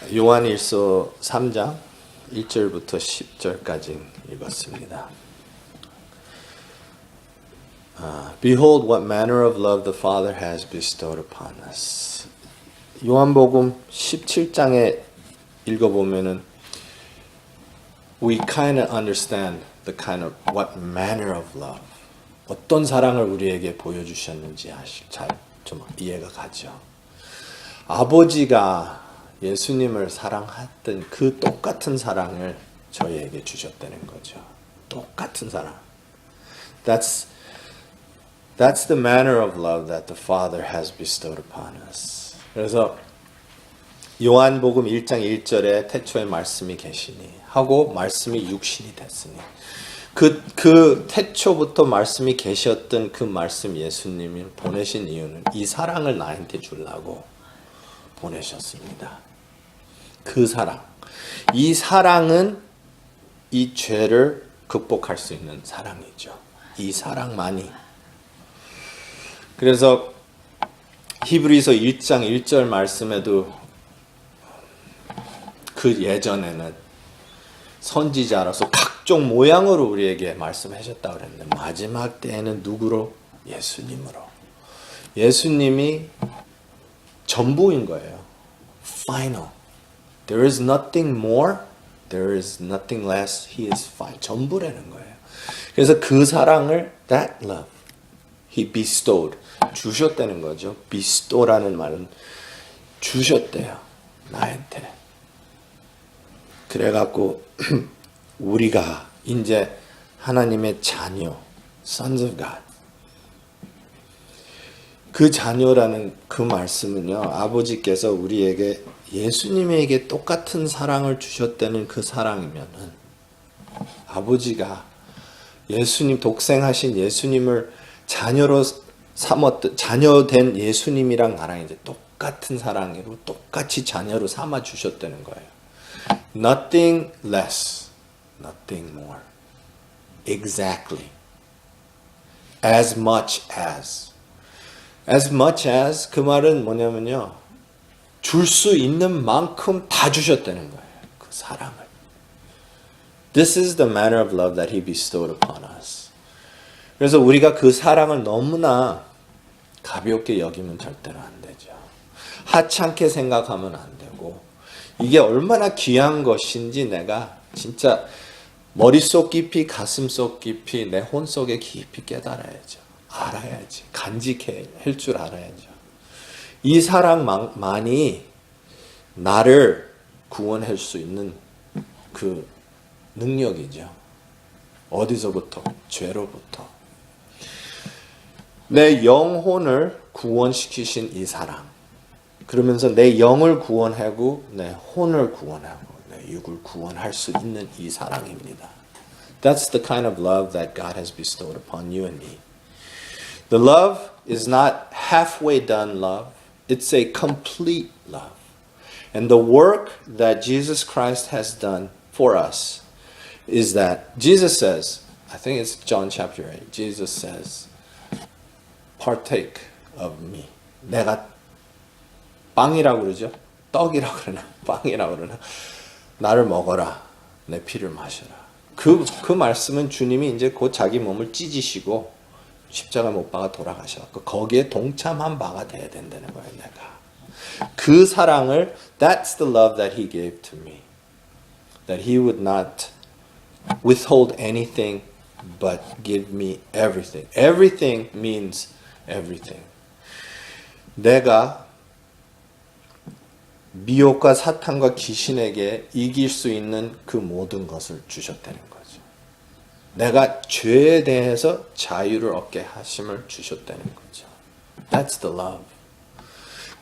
요한일서 3장 1절부터 10절까지 읽었습니다. Behold what manner of love the Father has bestowed upon us. 요한복음 17장에 읽어보면은 we kind of understand the kind of what manner of love. 어떤 사랑을 우리에게 보여주셨는지 잘 좀 이해가 가죠. 아버지가 예수님을 사랑했던 그 똑같은 사랑을 저희에게 주셨다는 거죠. 똑같은 사랑. That's the manner of love that the Father has bestowed upon us. 그래서 요한복음 1장 1절에 태초에 말씀이 계시니 하고 말씀이 육신이 됐으니 그 태초부터 말씀이 계셨던 그 말씀 예수님이 보내신 이유는 이 사랑을 나한테 주려고 보내셨습니다. 그 사랑. 이 사랑은 이 죄를 극복할 수 있는 사랑이죠. 이 사랑만이. 그래서 히브리서 1장 1절 말씀에도 그 예전에는 선지자로서 각종 모양으로 우리에게 말씀하셨다고 그랬는데 마지막 때에는 누구로? 예수님으로. 예수님이 전부인 거예요. Final. There is nothing more. There is nothing less. He is final. 전부라는 거예요. 그래서 그 사랑을 that love He bestowed. 주셨다는 거죠. bestow라는 말은 주셨대요. 나한테. 그래갖고 우리가 이제 하나님의 자녀, sons of God. 그 자녀라는 그 말씀은요. 아버지께서 우리에게 예수님에게 똑같은 사랑을 주셨다는 그 사랑이면은 아버지가 예수님 독생하신 예수님을 자녀로 삼았던 자녀된 예수님이랑 나랑 이제 똑같은 사랑으로 똑같이 자녀로 삼아 주셨다는 거예요. Nothing less, nothing more. Exactly. As much as. As much as 그 말은 뭐냐면요. 줄 수 있는 만큼 다 주셨다는 거예요. 그 사랑을. This is the manner of love that He bestowed upon us. 그래서 우리가 그 사랑을 너무나 가볍게 여기면 절대로 안 되죠. 하찮게 생각하면 안 되고 이게 얼마나 귀한 것인지 내가 진짜 머릿속 깊이 가슴속 깊이 내 혼속에 깊이 깨달아야죠. 알아야지. 간직해야 할 줄 알아야죠. 이 사랑만이 나를 구원할 수 있는 그 능력이죠. 어디서부터? 죄로부터. 내 영혼을 구원시키신 이 사랑. 그러면서 내 영을 구원하고 내 혼을 구원하고 내 육을 구원할 수 있는 이 사랑입니다. That's the kind of love that God has bestowed upon you and me. The love is not halfway done love. It's a complete love. And the work that Jesus Christ has done for us is that Jesus says, I think it's John chapter 8, Jesus says, partake of me. 내가 빵이라고 그러죠? 떡이라고 그러나? 빵이라고 그러나? 나를 먹어라. 내 피를 마셔라. 그 말씀은 주님이 이제 곧 자기 몸을 찢으시고 십자가 못 박아 돌아가셔서 거기에 동참한 바가 돼야 된다는 거예요, 내가. 그 사랑을 that's the love that He gave to me. That He would not withhold anything but give me everything. Everything means everything. 내가 미혹과 사탄과 귀신에게 이길 수 있는 그 모든 것을 주셨다는 거죠. 내가 죄에 대해서 자유를 얻게 하심을 주셨다는 거죠. That's the love.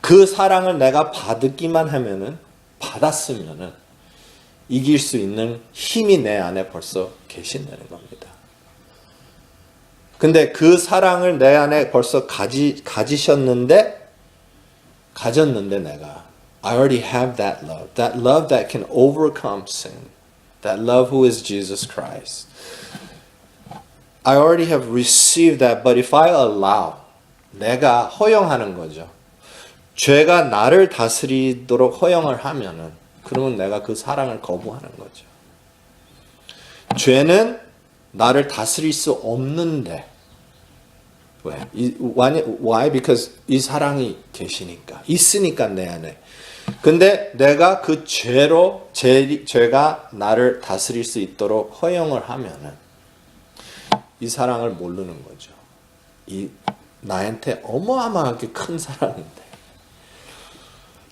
그 사랑을 내가 받기만 하면은 받았으면은 이길 수 있는 힘이 내 안에 벌써 계신다는 겁니다. 근데 그 사랑을 내 안에 벌써 가졌는데 내가 I already have that love that can overcome sin, that love who is Jesus Christ. I already have received that, but if I allow, 내가 허용하는 거죠. 죄가 나를 다스리도록 허용을 하면은 그러면 내가 그 사랑을 거부하는 거죠. 죄는 나를 다스릴 수 없는데 왜? Why? Because 이 사랑이 계시니까 있으니까 내 안에. 근데 내가 그 죄가 나를 다스릴 수 있도록 허용을 하면은 이 사랑을 모르는 거죠. 이 나한테 어마어마하게 큰 사랑인데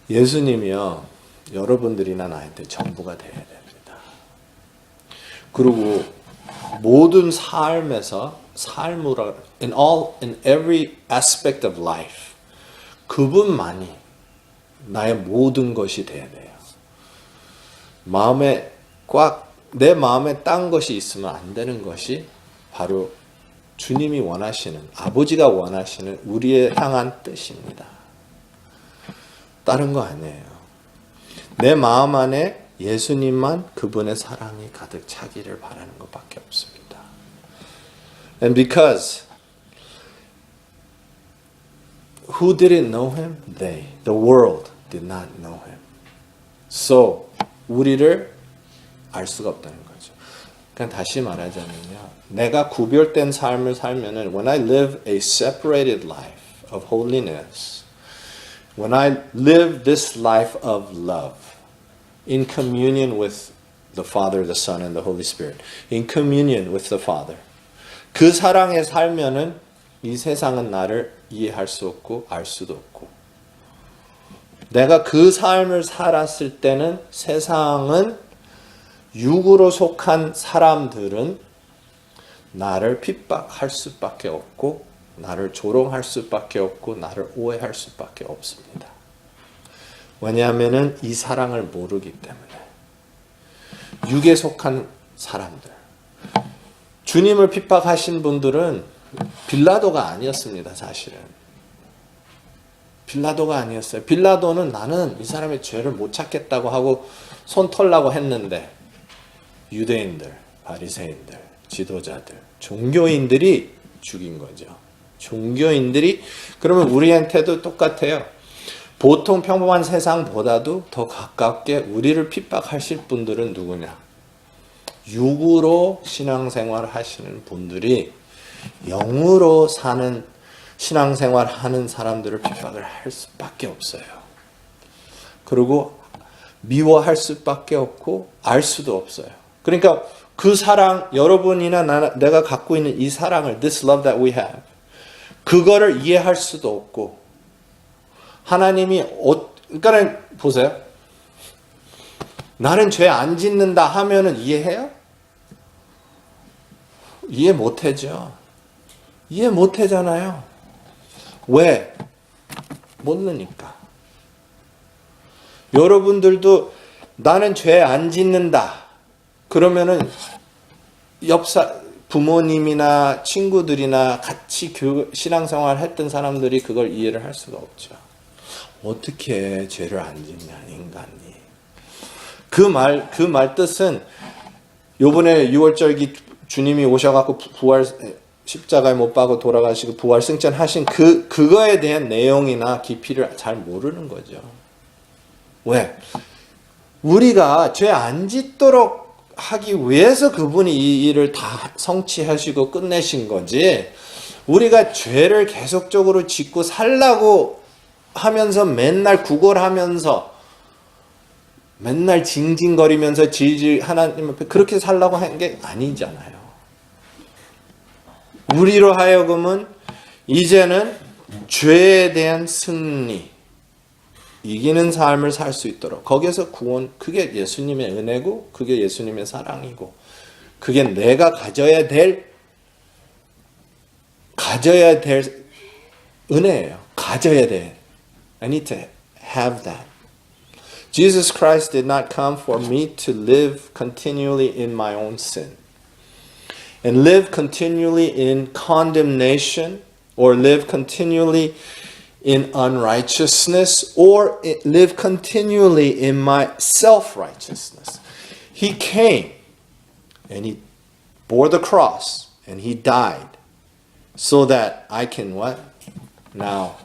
예수님이요 여러분들이나 나한테 전부가 돼야 됩니다. 그리고 모든 삶에서 in every aspect of life 그분만이 나의 모든 것이 돼야 돼요. 내 마음에 딴 것이 있으면 안 되는 것이 바로 주님이 원하시는, 아버지가 원하시는 우리의 향한 뜻입니다. 다른 거 아니에요. 내 마음 안에 예수님만 그분의 사랑이 가득 차기를 바라는 것밖에 없습니다. And because who didn't know him? They. The world did not know him. So 우리를 알 수가 없다는 거죠. 그러니까 다시 말하자면요. 내가 구별된 삶을 살면은 when I live a separated life of holiness, when I live this life of love in communion with the Father, the Son, and the Holy Spirit, in communion with the Father, 그 사랑에 살면은 이 세상은 나를 이해할 수 없고 알 수도 없고 내가 그 삶을 살았을 때는 세상은 육으로 속한 사람들은 나를 핍박할 수밖에 없고 나를 조롱할 수밖에 없고 나를 오해할 수밖에 없습니다. 왜냐하면 이 사랑을 모르기 때문에 육에 속한 사람들 주님을 핍박하신 분들은 빌라도가 아니었습니다. 사실은 빌라도가 아니었어요. 빌라도는 나는 이 사람의 죄를 못 찾겠다고 하고 손 털라고 했는데 유대인들, 바리새인들, 지도자들, 종교인들이 죽인 거죠. 종교인들이 그러면 우리한테도 똑같아요. 보통 평범한 세상보다도 더 가깝게 우리를 핍박하실 분들은 누구냐? 육으로 신앙생활 하시는 분들이 영으로 사는 신앙생활 하는 사람들을 핍박을 할 수밖에 없어요. 그리고 미워할 수밖에 없고 알 수도 없어요. 그러니까 그 사랑, 여러분이나 내가 갖고 있는 이 사랑을, this love that we have, 그거를 이해할 수도 없고 하나님이 그러니까 보세요. 나는 죄 안 짓는다 하면은 이해해요? 이해 못하죠. 이해 못하잖아요. 왜? 모르니까. 여러분들도 나는 죄 안 짓는다. 그러면은 부모님이나 친구들이나 같이 신앙생활 했던 사람들이 그걸 이해를 할 수가 없죠. 어떻게 죄를 안 짓냐, 인간이. 그 말 뜻은 요번에 6월절기 주님이 오셔갖고 십자가에 못 박고 돌아가시고 부활 승천하신 그거에 대한 내용이나 깊이를 잘 모르는 거죠. 왜? 우리가 죄 안 짓도록 하기 위해서 그분이 이 일을 다 성취하시고 끝내신 거지. 우리가 죄를 계속적으로 짓고 살라고 하면서 맨날 구걸하면서 맨날 징징거리면서 질질 하나님 앞에 그렇게 살라고 한 게 아니잖아요. 우리로 하여금은 이제는 죄에 대한 승리, 이기는 삶을 살 수 있도록 거기에서 구원, 그게 예수님의 은혜고 그게 예수님의 사랑이고 그게 내가 가져야 될 은혜예요. 가져야 돼. I need to have that. Jesus Christ did not come for me to live continually in my own sin and live continually in condemnation or live continually in unrighteousness or live continually in my self-righteousness. He came and he bore the cross and he died so that I can what? Now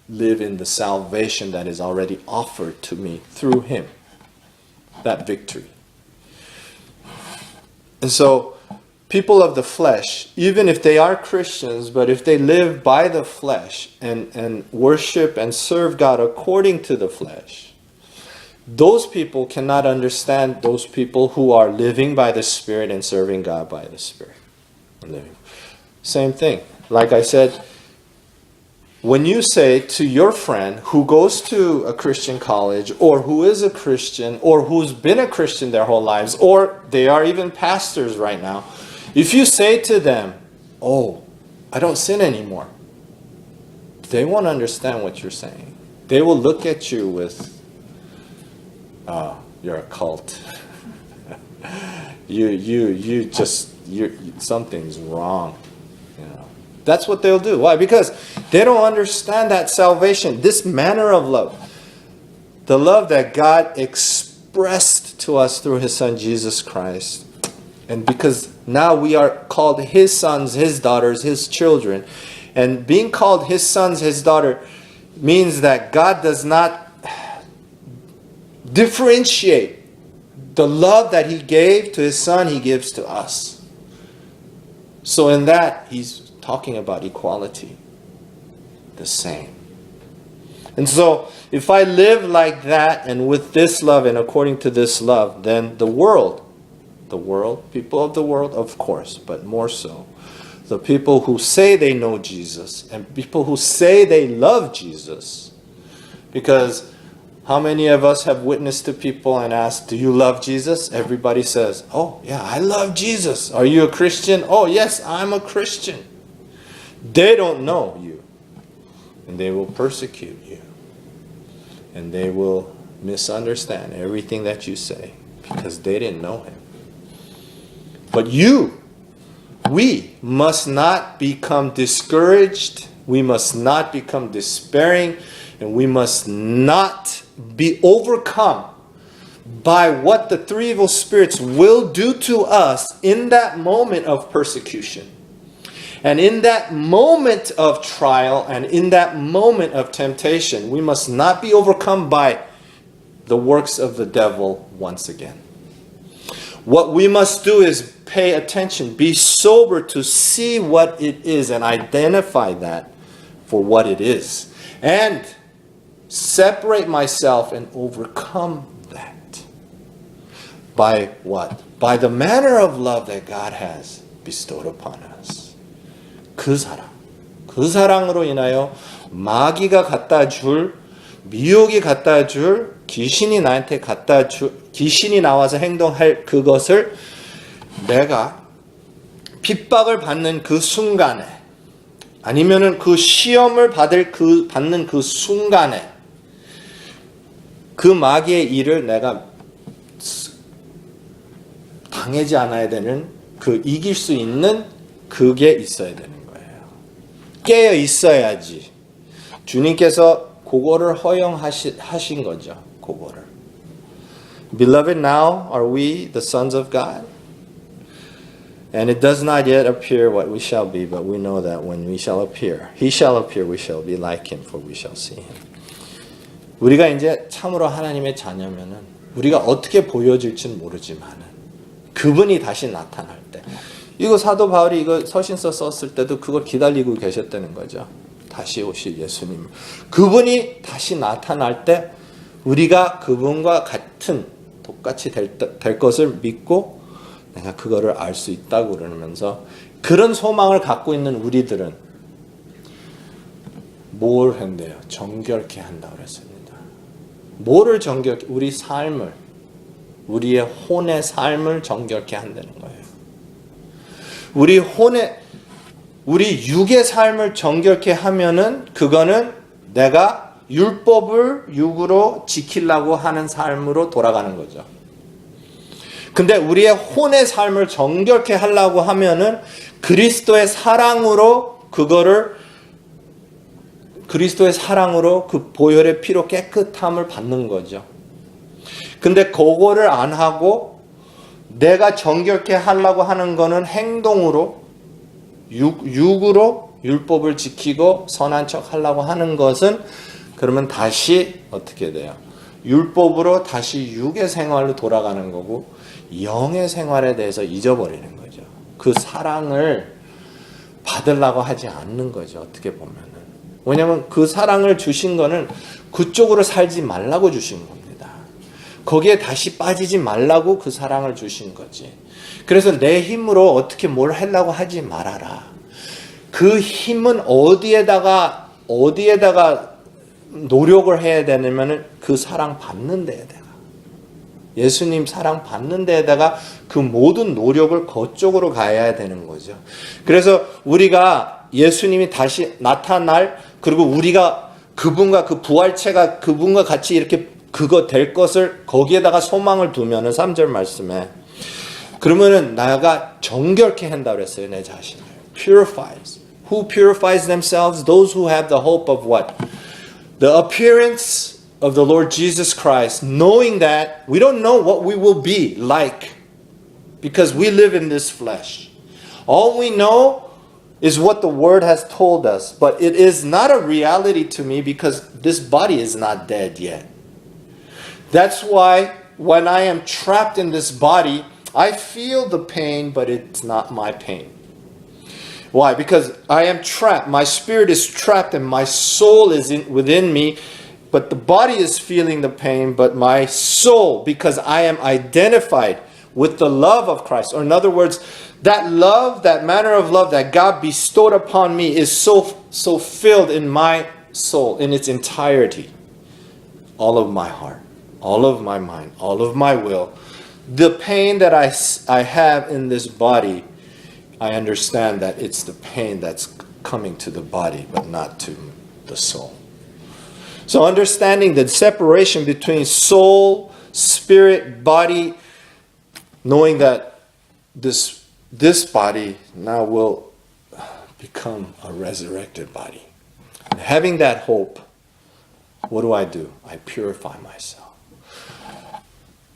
live in the salvation that is already offered to me through him. that victory. And so, people of the flesh, even if they are Christians, but if they live by the flesh and worship and serve God according to the flesh, those people cannot understand those people who are living by the Spirit and serving God by the Spirit. Same thing. Like I said, when you say to your friend who goes to a Christian college or who is a Christian or who's been a Christian their whole lives or they are even pastors right now, if you say to them, oh, I don't sin anymore, they won't understand what you're saying. They will look at you with, you're a cult. Something's wrong. That's what they'll do. Why? Because they don't understand that salvation, this manner of love. The love that God expressed to us through His Son, Jesus Christ. And because now we are called His sons, His daughters, His children. And being called His sons, His daughter means that God does not differentiate the love that He gave to His Son, He gives to us. So in that, He's talking about equality. The same. And so, if I live like that and with this love and according to this love, then the world, people of the world, of course, but more so, the people who say they know Jesus and people who say they love Jesus, because how many of us have witnessed to people and asked, do you love Jesus? Everybody says, oh yeah, I love Jesus. Are you a Christian? Oh yes, I'm a Christian. They don't know you. And they will persecute you. And they will misunderstand everything that you say because they didn't know Him. But we must not become discouraged. We must not become despairing. And we must not be overcome by what the three evil spirits will do to us in that moment of persecution. And in that moment of trial and in that moment of temptation, we must not be overcome by the works of the devil once again. What we must do is pay attention, be sober to see what it is and identify that for what it is. And separate myself and overcome that. By what? By the manner of love that God has bestowed upon us. 그 사랑으로 인하여 마귀가 갖다 줄, 미혹이 갖다 줄, 귀신이 나한테 갖다 줄, 귀신이 나와서 행동할 그것을 내가 핍박을 받는 그 순간에, 아니면은 그 시험을 받는 그 순간에, 그 마귀의 일을 내가 당하지 않아야 되는, 그 이길 수 있는 그게 있어야 되는 거예요. 깨어 있어야지. 주님께서 그거를 허용하신 거죠. 그거를. Beloved, now are we the sons of God? And it does not yet appear what we shall be, but we know that when we shall appear, He shall appear, we shall be like Him, for we shall see Him. 우리가 이제 참으로 하나님의 자녀면은 우리가 어떻게 보여질지는 모르지만은 그분이 다시 나타날 때, 이거 사도 바울이 이거 서신서 썼을 때도 그걸 기다리고 계셨다는 거죠. 다시 오실 예수님. 그분이 다시 나타날 때 우리가 그분과 같은 똑같이 될 것을 믿고 내가 그거를 알 수 있다고 그러면서, 그런 소망을 갖고 있는 우리들은 뭘 한대요? 정결케 한다고 그랬습니다. 뭐를 정결케? 우리 삶을, 우리의 혼의 삶을 정결케 한다는 거예요. 우리 육의 삶을 정결케 하면은 그거는 내가 율법을 육으로 지키려고 하는 삶으로 돌아가는 거죠. 근데 우리의 혼의 삶을 정결케 하려고 하면은 그리스도의 사랑으로 그 보혈의 피로 깨끗함을 받는 거죠. 근데 그거를 안 하고 내가 정결케 하려고 하는 거는 행동으로, 육으로 율법을 지키고 선한 척 하려고 하는 것은, 그러면 다시 어떻게 돼요? 율법으로 다시 육의 생활로 돌아가는 거고 영의 생활에 대해서 잊어버리는 거죠. 그 사랑을 받으려고 하지 않는 거죠. 어떻게 보면은. 왜냐하면 그 사랑을 주신 거는 그쪽으로 살지 말라고 주신 겁니다. 거기에 다시 빠지지 말라고 그 사랑을 주신 거지. 그래서 내 힘으로 어떻게 뭘 하려고 하지 말아라. 그 힘은 어디에다가 노력을 해야 되냐면은 그 사랑 받는 데에다가, 예수님 사랑 받는 데에다가 그 모든 노력을 그쪽으로 가야 되는 거죠. 그래서 우리가 예수님이 다시 나타날, 그리고 우리가 그분과 그 부활체가 그분과 같이 이렇게 그거 될 것을 거기에다가 소망을 두면은 3절 말씀에, 그러면은 나가 정결케 한다 그랬어요. 내 자신을. Purifies. Who purifies themselves? Those who have the hope of what? The appearance of the Lord Jesus Christ, knowing that we don't know what we will be like because we live in this flesh. All we know is what the Word has told us, but it is not a reality to me because this body is not dead yet. That's why when I am trapped in this body, I feel the pain, but it's not my pain. Why? Because I am trapped. My spirit is trapped and my soul is within me, but the body is feeling the pain, but my soul, because I am identified with the love of Christ. Or in other words, that love, that manner of love that God bestowed upon me is so filled in my soul, in its entirety. All of my heart, all of my mind, all of my will. The pain that I have in this body, I understand that it's the pain that's coming to the body, but not to the soul. So understanding the separation between soul, spirit, body, knowing that this body now will become a resurrected body. And having that hope, what do? I purify myself.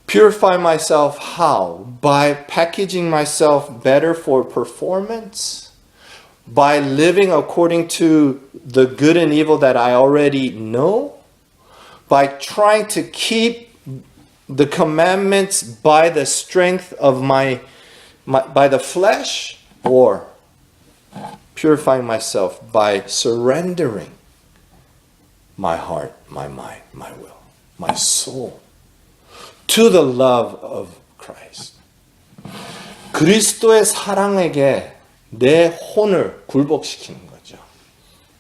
Purify myself how? By packaging myself better for performance? By living according to the good and evil that I already know? By trying to keep the commandments by the strength of by the flesh? Or purifying myself by surrendering my heart, my mind, my will, my soul to the love of Christ. 그리스도의 사랑에게 내 혼을 굴복시키는 거죠.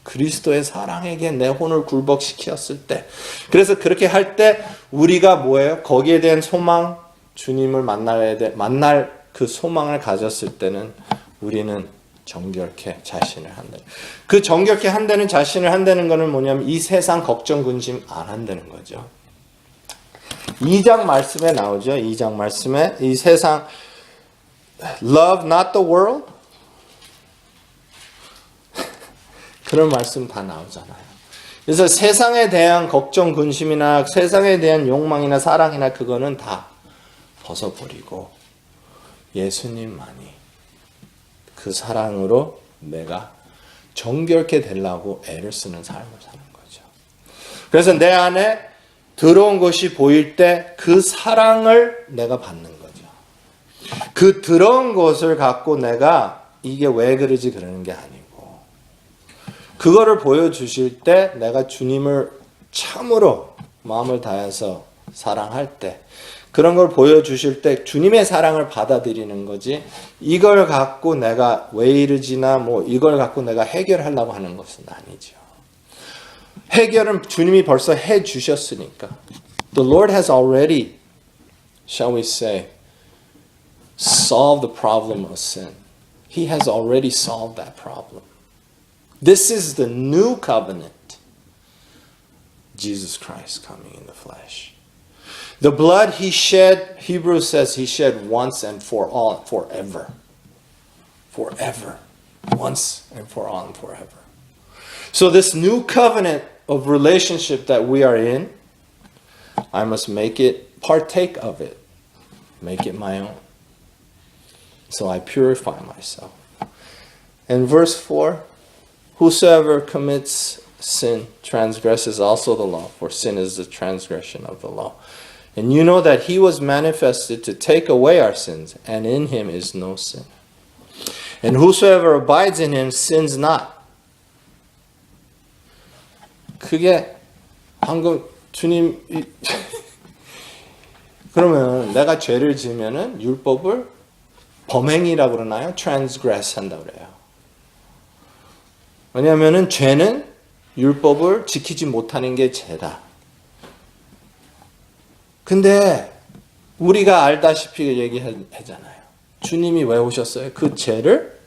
그리스도의 사랑에게 내 혼을 굴복시켰을 때, 그래서 그렇게 할 때 우리가 뭐예요? 거기에 대한 소망, 주님을 만날 그 소망을 가졌을 때는 우리는 정결케 자신을 한다. 그 정결케 한다는 자신을 한다는 것은 뭐냐면 이 세상 걱정 근심 안 한다는 거죠. 2장 말씀에 나오죠. 2장 말씀에 이 세상 love not the world 그런 말씀 다 나오잖아요. 그래서 세상에 대한 걱정 근심이나 세상에 대한 욕망이나 사랑이나 그거는 다 벗어버리고 예수님만이 그 사랑으로 내가 정결케 되려고 애를 쓰는 삶을 사는 거죠. 그래서 내 안에 들어온 것이 보일 때 그 사랑을 내가 받는 거죠. 그 들어온 것을 갖고 내가 이게 왜 그러지 그러는 게 아니고 그거를 보여주실 때 내가 주님을 참으로 마음을 다해서 사랑할 때 그런 걸 보여주실 때 주님의 사랑을 받아들이는 거지 이걸 갖고 내가 왜 이러지나 뭐 이걸 갖고 내가 해결하려고 하는 것은 아니죠. 해결은 주님이 벌써 해 주셨으니까. The Lord has already, shall we say, solved the problem of sin. He has already solved that problem. This is the new covenant. Jesus Christ coming in the flesh. The blood he shed, Hebrews says he shed once and for all, forever. Forever. Once and for all and forever. So this new covenant of relationship that we are in, I must make it, partake of it, make it my own. So I purify myself. And verse 4, whosoever commits sin transgresses also the law, for sin is the transgression of the law. And you know that he was manifested to take away our sins, and in him is no sin. And whosoever abides in him sins not. 그게 방금 주님 그러면 내가 죄를 지으면은 율법을 범행이라고 그러나요? transgress 한다고 그래요. 왜냐하면은 죄는 율법을 지키지 못하는 게 죄다. 근데 우리가 알다시피 얘기하잖아요. 주님이 왜 오셨어요? 그 죄를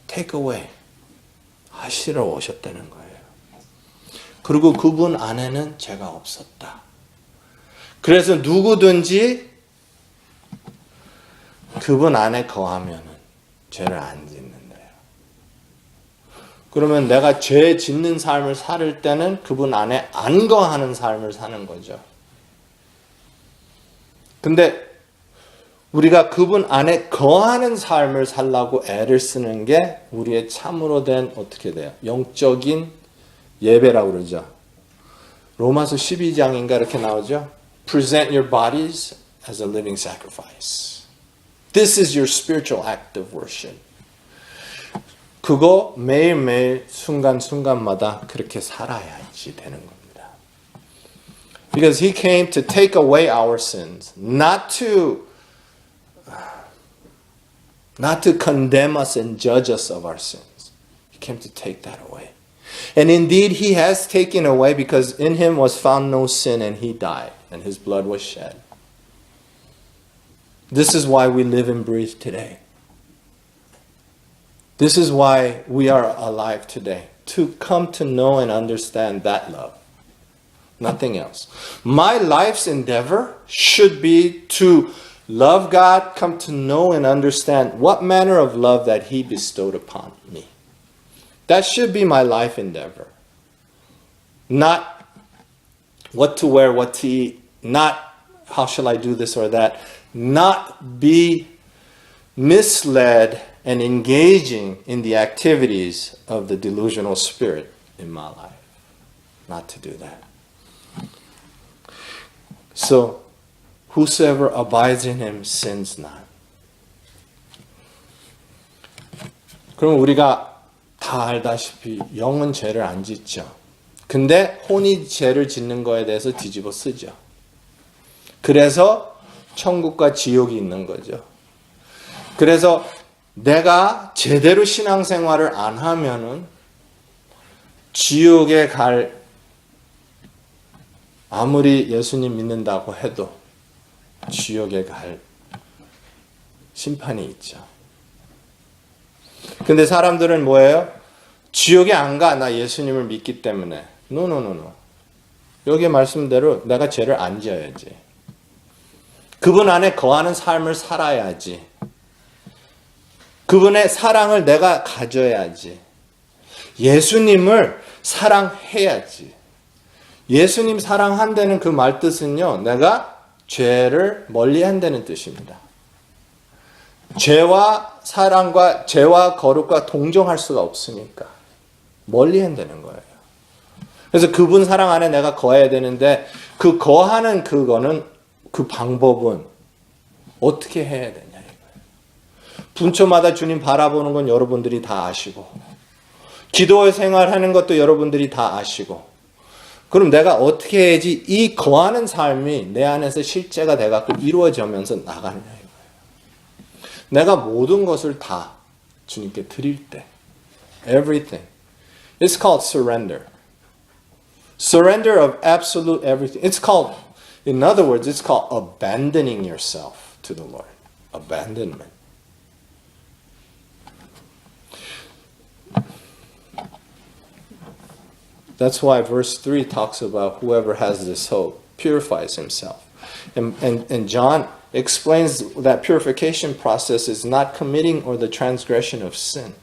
take away 하시러 오셨다는 거예요. 그리고 그분 안에는 죄가 없었다. 그래서 누구든지 그분 안에 거하면은 죄를 안 짓는데요. 그러면 내가 죄 짓는 삶을 살 때는 그분 안에 안 거하는 삶을 사는 거죠. 근데 우리가 그분 안에 거하는 삶을 살라고 애를 쓰는 게 우리의 참으로 된 어떻게 돼요? 영적인 예배라고 그러죠. 로마서 12장인가 이렇게 나오죠. Present your bodies as a living sacrifice. This is your spiritual act of worship. 그거 매일매일 순간순간마다 그렇게 살아야지 되는 겁니다. Because he came to take away our sins, not to condemn us and judge us of our sins. He came to take that away. And indeed he has taken away, because in him was found no sin, and he died and his blood was shed. This is why we live and breathe today. This is why we are alive today, to come to know and understand that love. Nothing else. My life's endeavor should be to love God, come to know and understand what manner of love that he bestowed upon me. That should be my life endeavor. Not what to wear, what to eat, not how shall I do this or that, not be misled and engaging in the activities of the delusional spirit in my life. Not to do that. So, whosoever abides in him sins not. 그럼 우리가 다 알다시피 영은 죄를 안 짓죠. 근데 혼이 죄를 짓는 거에 대해서 뒤집어 쓰죠. 그래서 천국과 지옥이 있는 거죠. 그래서 내가 제대로 신앙생활을 안 하면은 지옥에 갈, 아무리 예수님 믿는다고 해도 지옥에 갈 심판이 있죠. 근데 사람들은 뭐예요? 지옥에 안 가. 나 예수님을 믿기 때문에. No. 여기 말씀대로 내가 죄를 안 지어야지. 그분 안에 거하는 삶을 살아야지. 그분의 사랑을 내가 가져야지. 예수님을 사랑해야지. 예수님 사랑한다는 그 말뜻은요, 내가 죄를 멀리한다는 뜻입니다. 죄와 사랑과 죄와 거룩과 동정할 수가 없으니까 멀리한다는 거예요. 그래서 그분 사랑 안에 내가 거해야 되는데 그 거하는 그거는 그 방법은 어떻게 해야 되냐 이거예요. 분초마다 주님 바라보는 건 여러분들이 다 아시고 기도 생활하는 것도 여러분들이 다 아시고 그럼 내가 어떻게 해야지 이 거하는 삶이 내 안에서 실제가 돼갖고 이루어지면서 나가느냐 이거예요. 내가 모든 것을 다 주님께 드릴 때 everything. It's called surrender. Surrender of absolute everything. It's called, in other words, it's called abandoning yourself to the Lord. Abandonment. That's why verse 3 talks about whoever has this hope purifies himself. And John explains that purification process is not committing or the transgression of sin,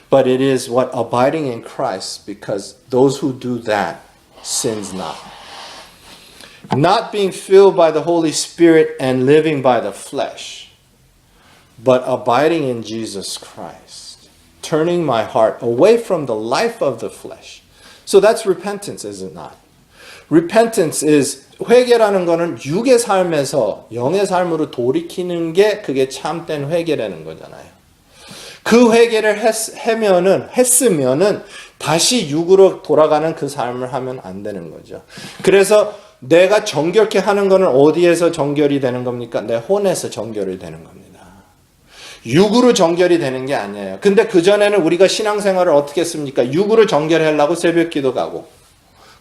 but it is what abiding in Christ, because those who do that sins not. Not being filled by the Holy Spirit and living by the flesh, but abiding in Jesus Christ, turning my heart away from the life of the flesh. So that's repentance, is it not? Repentance is 회개라는 거는 육의 삶에서 영의 삶으로 돌이키는 게 그게 참된 회개라는 거잖아요. 그 회개를 했으면은 다시 육으로 돌아가는 그 삶을 하면 안 되는 거죠. 그래서 내가 정결케 하는 거는 어디에서 정결이 되는 겁니까? 내 혼에서 정결이 되는 겁니다. 육으로 정결이 되는 게 아니에요. 근데 그전에는 우리가 신앙생활을 어떻게 했습니까? 육으로 정결하려고 새벽 기도 가고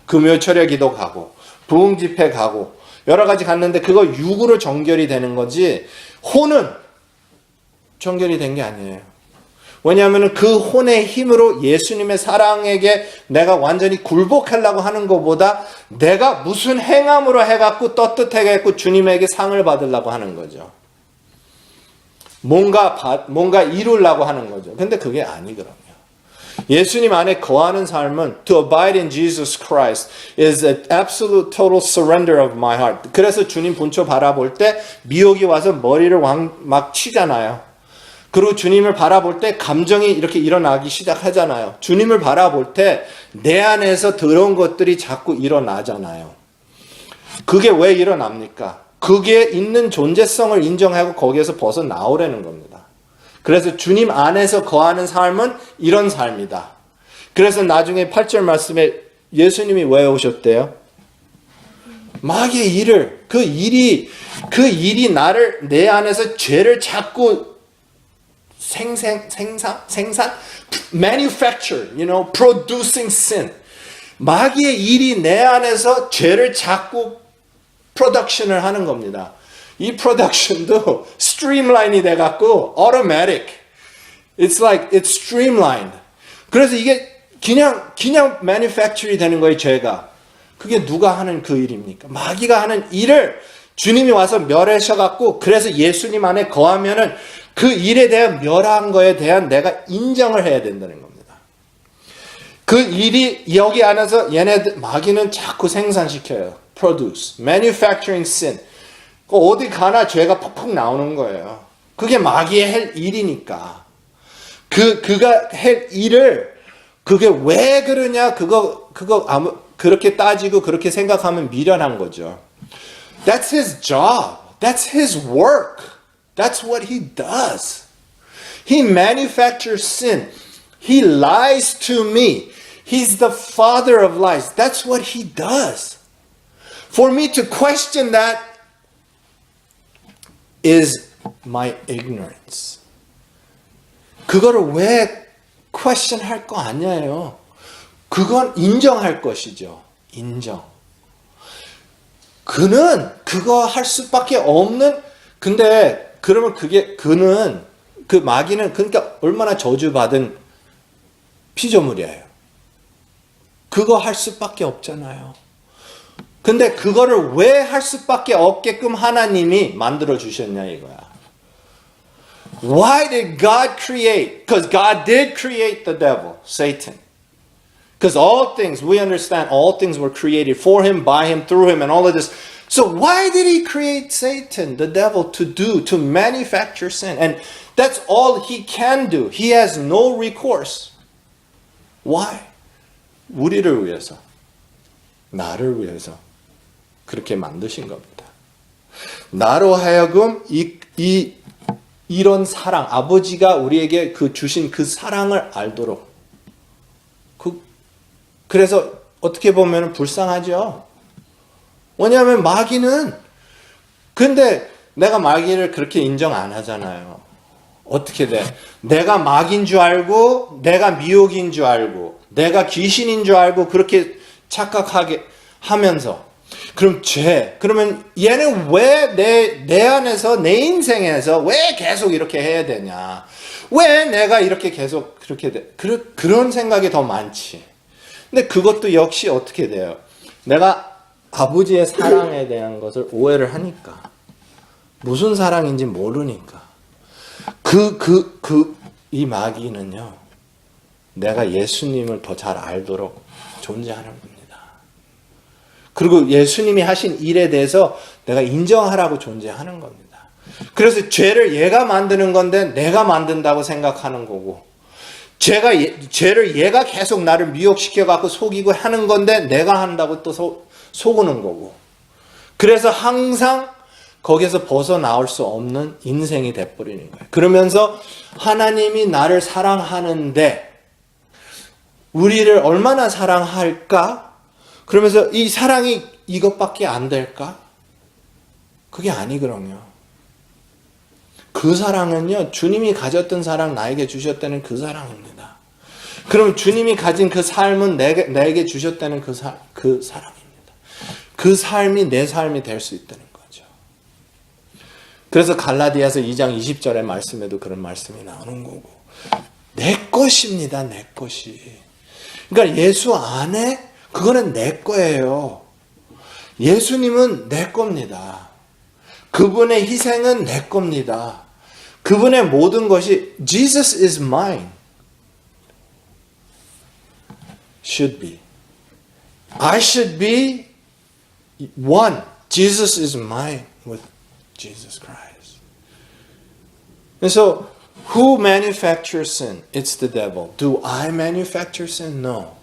금요철에 기도 가고 부흥 집회 가고 여러 가지 갔는데 그거 육으로 정결이 되는 거지 혼은 정결이 된 게 아니에요. 왜냐하면 그 혼의 힘으로 예수님의 사랑에게 내가 완전히 굴복하려고 하는 것보다 내가 무슨 행함으로 해갖고 떳떳하게 했고 주님에게 상을 받으려고 하는 거죠. 뭔가 이루려고 하는 거죠. 근데 그게 아니거든요. 예수님 안에 거하는 삶은 to abide in Jesus Christ is an absolute total surrender of my heart. 그래서 주님 본초 바라볼 때 미혹이 와서 머리를 막 치잖아요. 그리고 주님을 바라볼 때 감정이 이렇게 일어나기 시작하잖아요. 주님을 바라볼 때 내 안에서 들어온 것들이 자꾸 일어나잖아요. 그게 왜 일어납니까? 그게 있는 존재성을 인정하고 거기에서 벗어나오라는 겁니다. 그래서 주님 안에서 거하는 삶은 이런 삶이다. 그래서 나중에 8절 말씀에 예수님이 왜 오셨대요? 마귀의 일을, 그 일이 나를, 내 안에서 죄를 자꾸 생산, manufacture, producing sin. 마귀의 일이 내 안에서 죄를 자꾸 프로덕션을 하는 겁니다. 이 프로덕션도 스트림라인이 돼갖고 automatic. It's like it's streamlined. 그래서 이게 그냥 manufacture이 되는 거예요, 죄가. 그게 누가 하는 그 일입니까? 마귀가 하는 일을 주님이 와서 멸하셔갖고 그래서 예수님 안에 거하면은 그 일에 대한 멸한 거에 대한 내가 인정을 해야 된다는 겁니다. 그 일이 여기 안에서 마귀는 자꾸 생산시켜요. produce, manufacturing sin. 어디 가나 죄가 퍽퍽 나오는 거예요. 그게 마귀의 할 일이니까. 그가 할 일을 그게 왜 그러냐 그렇게 따지고 그렇게 생각하면 미련한 거죠. That's his job. That's his work. That's what he does. He manufactures sin. He lies to me. He's the father of lies. That's what he does. For me to question that is my ignorance. 그거를 왜 question 할 거 아니에요. 그건 인정할 것이죠. 인정. 그는 그거 할 수밖에 없는, 근데 그러면 그 마귀는 그러니까 얼마나 저주받은 피조물이에요. 그거 할 수밖에 없잖아요. 근데 그거를 왜 할 수밖에 없게끔 하나님이 만들어 주셨냐 이거야. Why did God create? Because God did create the devil, Satan. Because all things, we understand all things were created for him, by him, through him, and all of this. So why did he create Satan, the devil, to manufacture sin? And that's all he can do. He has no recourse. Why? 우리를 위해서, 나를 위해서 그렇게 만드신 겁니다. 나로 하여금 이런 사랑, 아버지가 우리에게 주신 그 사랑을 알도록. 그래서 어떻게 보면 불쌍하죠. 왜냐하면 마귀는, 근데 내가 마귀를 그렇게 인정 안 하잖아요. 어떻게 돼? 내가 마귀인 줄 알고, 내가 미혹인 줄 알고, 내가 귀신인 줄 알고 그렇게 착각하게 하면서, 그럼 그러면 얘는 왜 내 안에서, 내 인생에서 왜 계속 이렇게 해야 되냐? 왜 내가 이렇게 계속 그렇게 돼? 그런 생각이 더 많지. 근데 그것도 역시 어떻게 돼요? 내가 아버지의 사랑에 대한 것을 오해를 하니까. 무슨 사랑인지 모르니까. 이 마귀는요, 내가 예수님을 더 잘 알도록 존재하는 겁니다. 그리고 예수님이 하신 일에 대해서 내가 인정하라고 존재하는 겁니다. 그래서 죄를 얘가 만드는 건데 내가 만든다고 생각하는 거고, 죄를 얘가 계속 나를 미혹시켜갖고 속이고 하는 건데 내가 한다고 또 속이는 거고. 그래서 항상 거기서 벗어나올 수 없는 인생이 돼버리는 거예요. 그러면서 하나님이 나를 사랑하는데 우리를 얼마나 사랑할까? 그러면서 이 사랑이 이것밖에 안 될까? 그게 아니거든요. 그 사랑은요, 주님이 가졌던 사랑 나에게 주셨다는 그 사랑입니다. 그럼 주님이 가진 그 삶은 내게 주셨다는 그 사랑입니다. 그 삶이 내 삶이 될 수 있다는 거죠. 그래서 갈라디아서 2장 20절의 말씀에도 그런 말씀이 나오는 거고, 내 것입니다, 내 것이. 그러니까 예수 안에 그거는 내 거예요. 예수님은 내 겁니다. 그분의 희생은 내 겁니다. 그분의 모든 것이 Jesus is mine. Should be. I should be one. Jesus is mine with Jesus Christ. And so, who manufactures sin? It's the devil. Do I manufacture sin? No.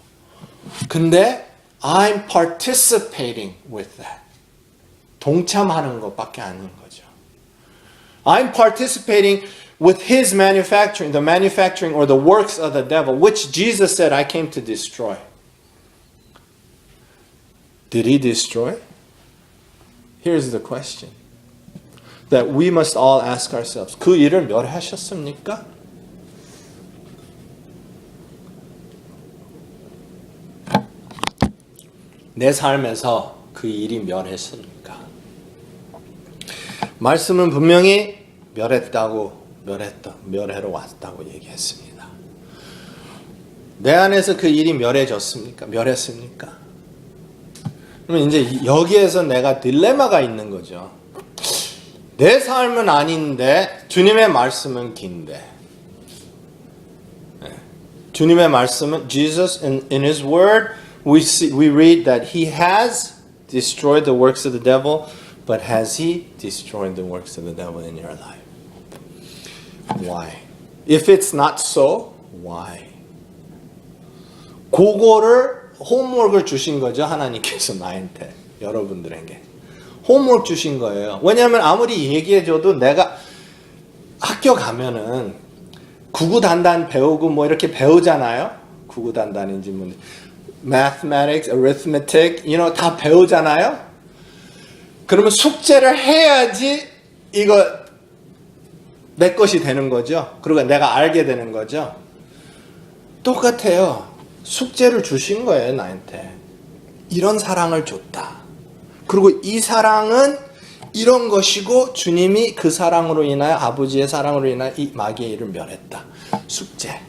근데 I'm participating with that. 동참하는 것밖에 아닌 거죠. I'm participating with his manufacturing, the manufacturing or the works of the devil, which Jesus said I came to destroy. Did he destroy? Here's the question that we must all ask ourselves. 그 일을 멸하셨습니까? 내 삶에서 그 일이 멸했습니까? 말씀은 분명히 멸해로 왔다고 얘기했습니다. 내 안에서 그 일이 멸해졌습니까? 멸했습니까? 그러면 이제 여기에서 내가 딜레마가 있는 거죠. 내 삶은 아닌데 주님의 말씀은 긴데. 주님의 말씀은 Jesus in His Word we read that He has destroyed the works of the devil, but has He destroyed the works of the devil in your life? Why? If it's not so, why? 그거를 홈워크를 주신 거죠. 하나님께서 나한테, 여러분들에게. 홈워크 주신 거예요. 왜냐하면 아무리 얘기해줘도 내가 학교 가면은 구구단단 배우고 뭐 이렇게 배우잖아요. 구구단단인지 뭐 mathematics, arithmetic, 다 배우잖아요. 그러면 숙제를 해야지 이거 내 것이 되는 거죠. 그리고 내가 알게 되는 거죠. 똑같아요. 숙제를 주신 거예요, 나한테. 이런 사랑을 줬다. 그리고 이 사랑은 이런 것이고 주님이 그 사랑으로 인하여 아버지의 사랑으로 인하여 이 마귀의 일을 멸했다. 숙제.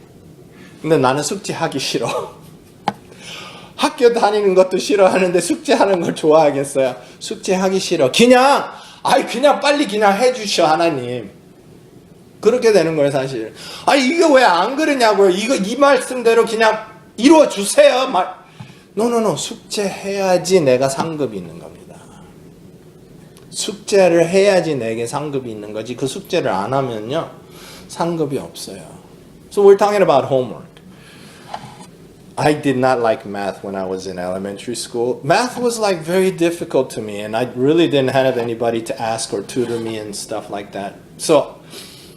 근데 나는 숙제하기 싫어. 학교 다니는 것도 싫어하는데 숙제하는 걸 좋아하겠어요? 숙제하기 싫어. 그냥 빨리 해주셔, 하나님. 그렇게 되는 거예요, 사실. 이거 왜 안 그러냐고요? 이 말씀대로 그냥 이루어 주세요. No. 숙제해야지 내가 상급이 있는 겁니다. 숙제를 해야지 내게 상급이 있는 거지. 그 숙제를 안 하면요, 상급이 없어요. So we're talking about homework. I did not like math when I was in elementary school. Math was very difficult to me, and I really didn't have anybody to ask or tutor me and stuff like that. So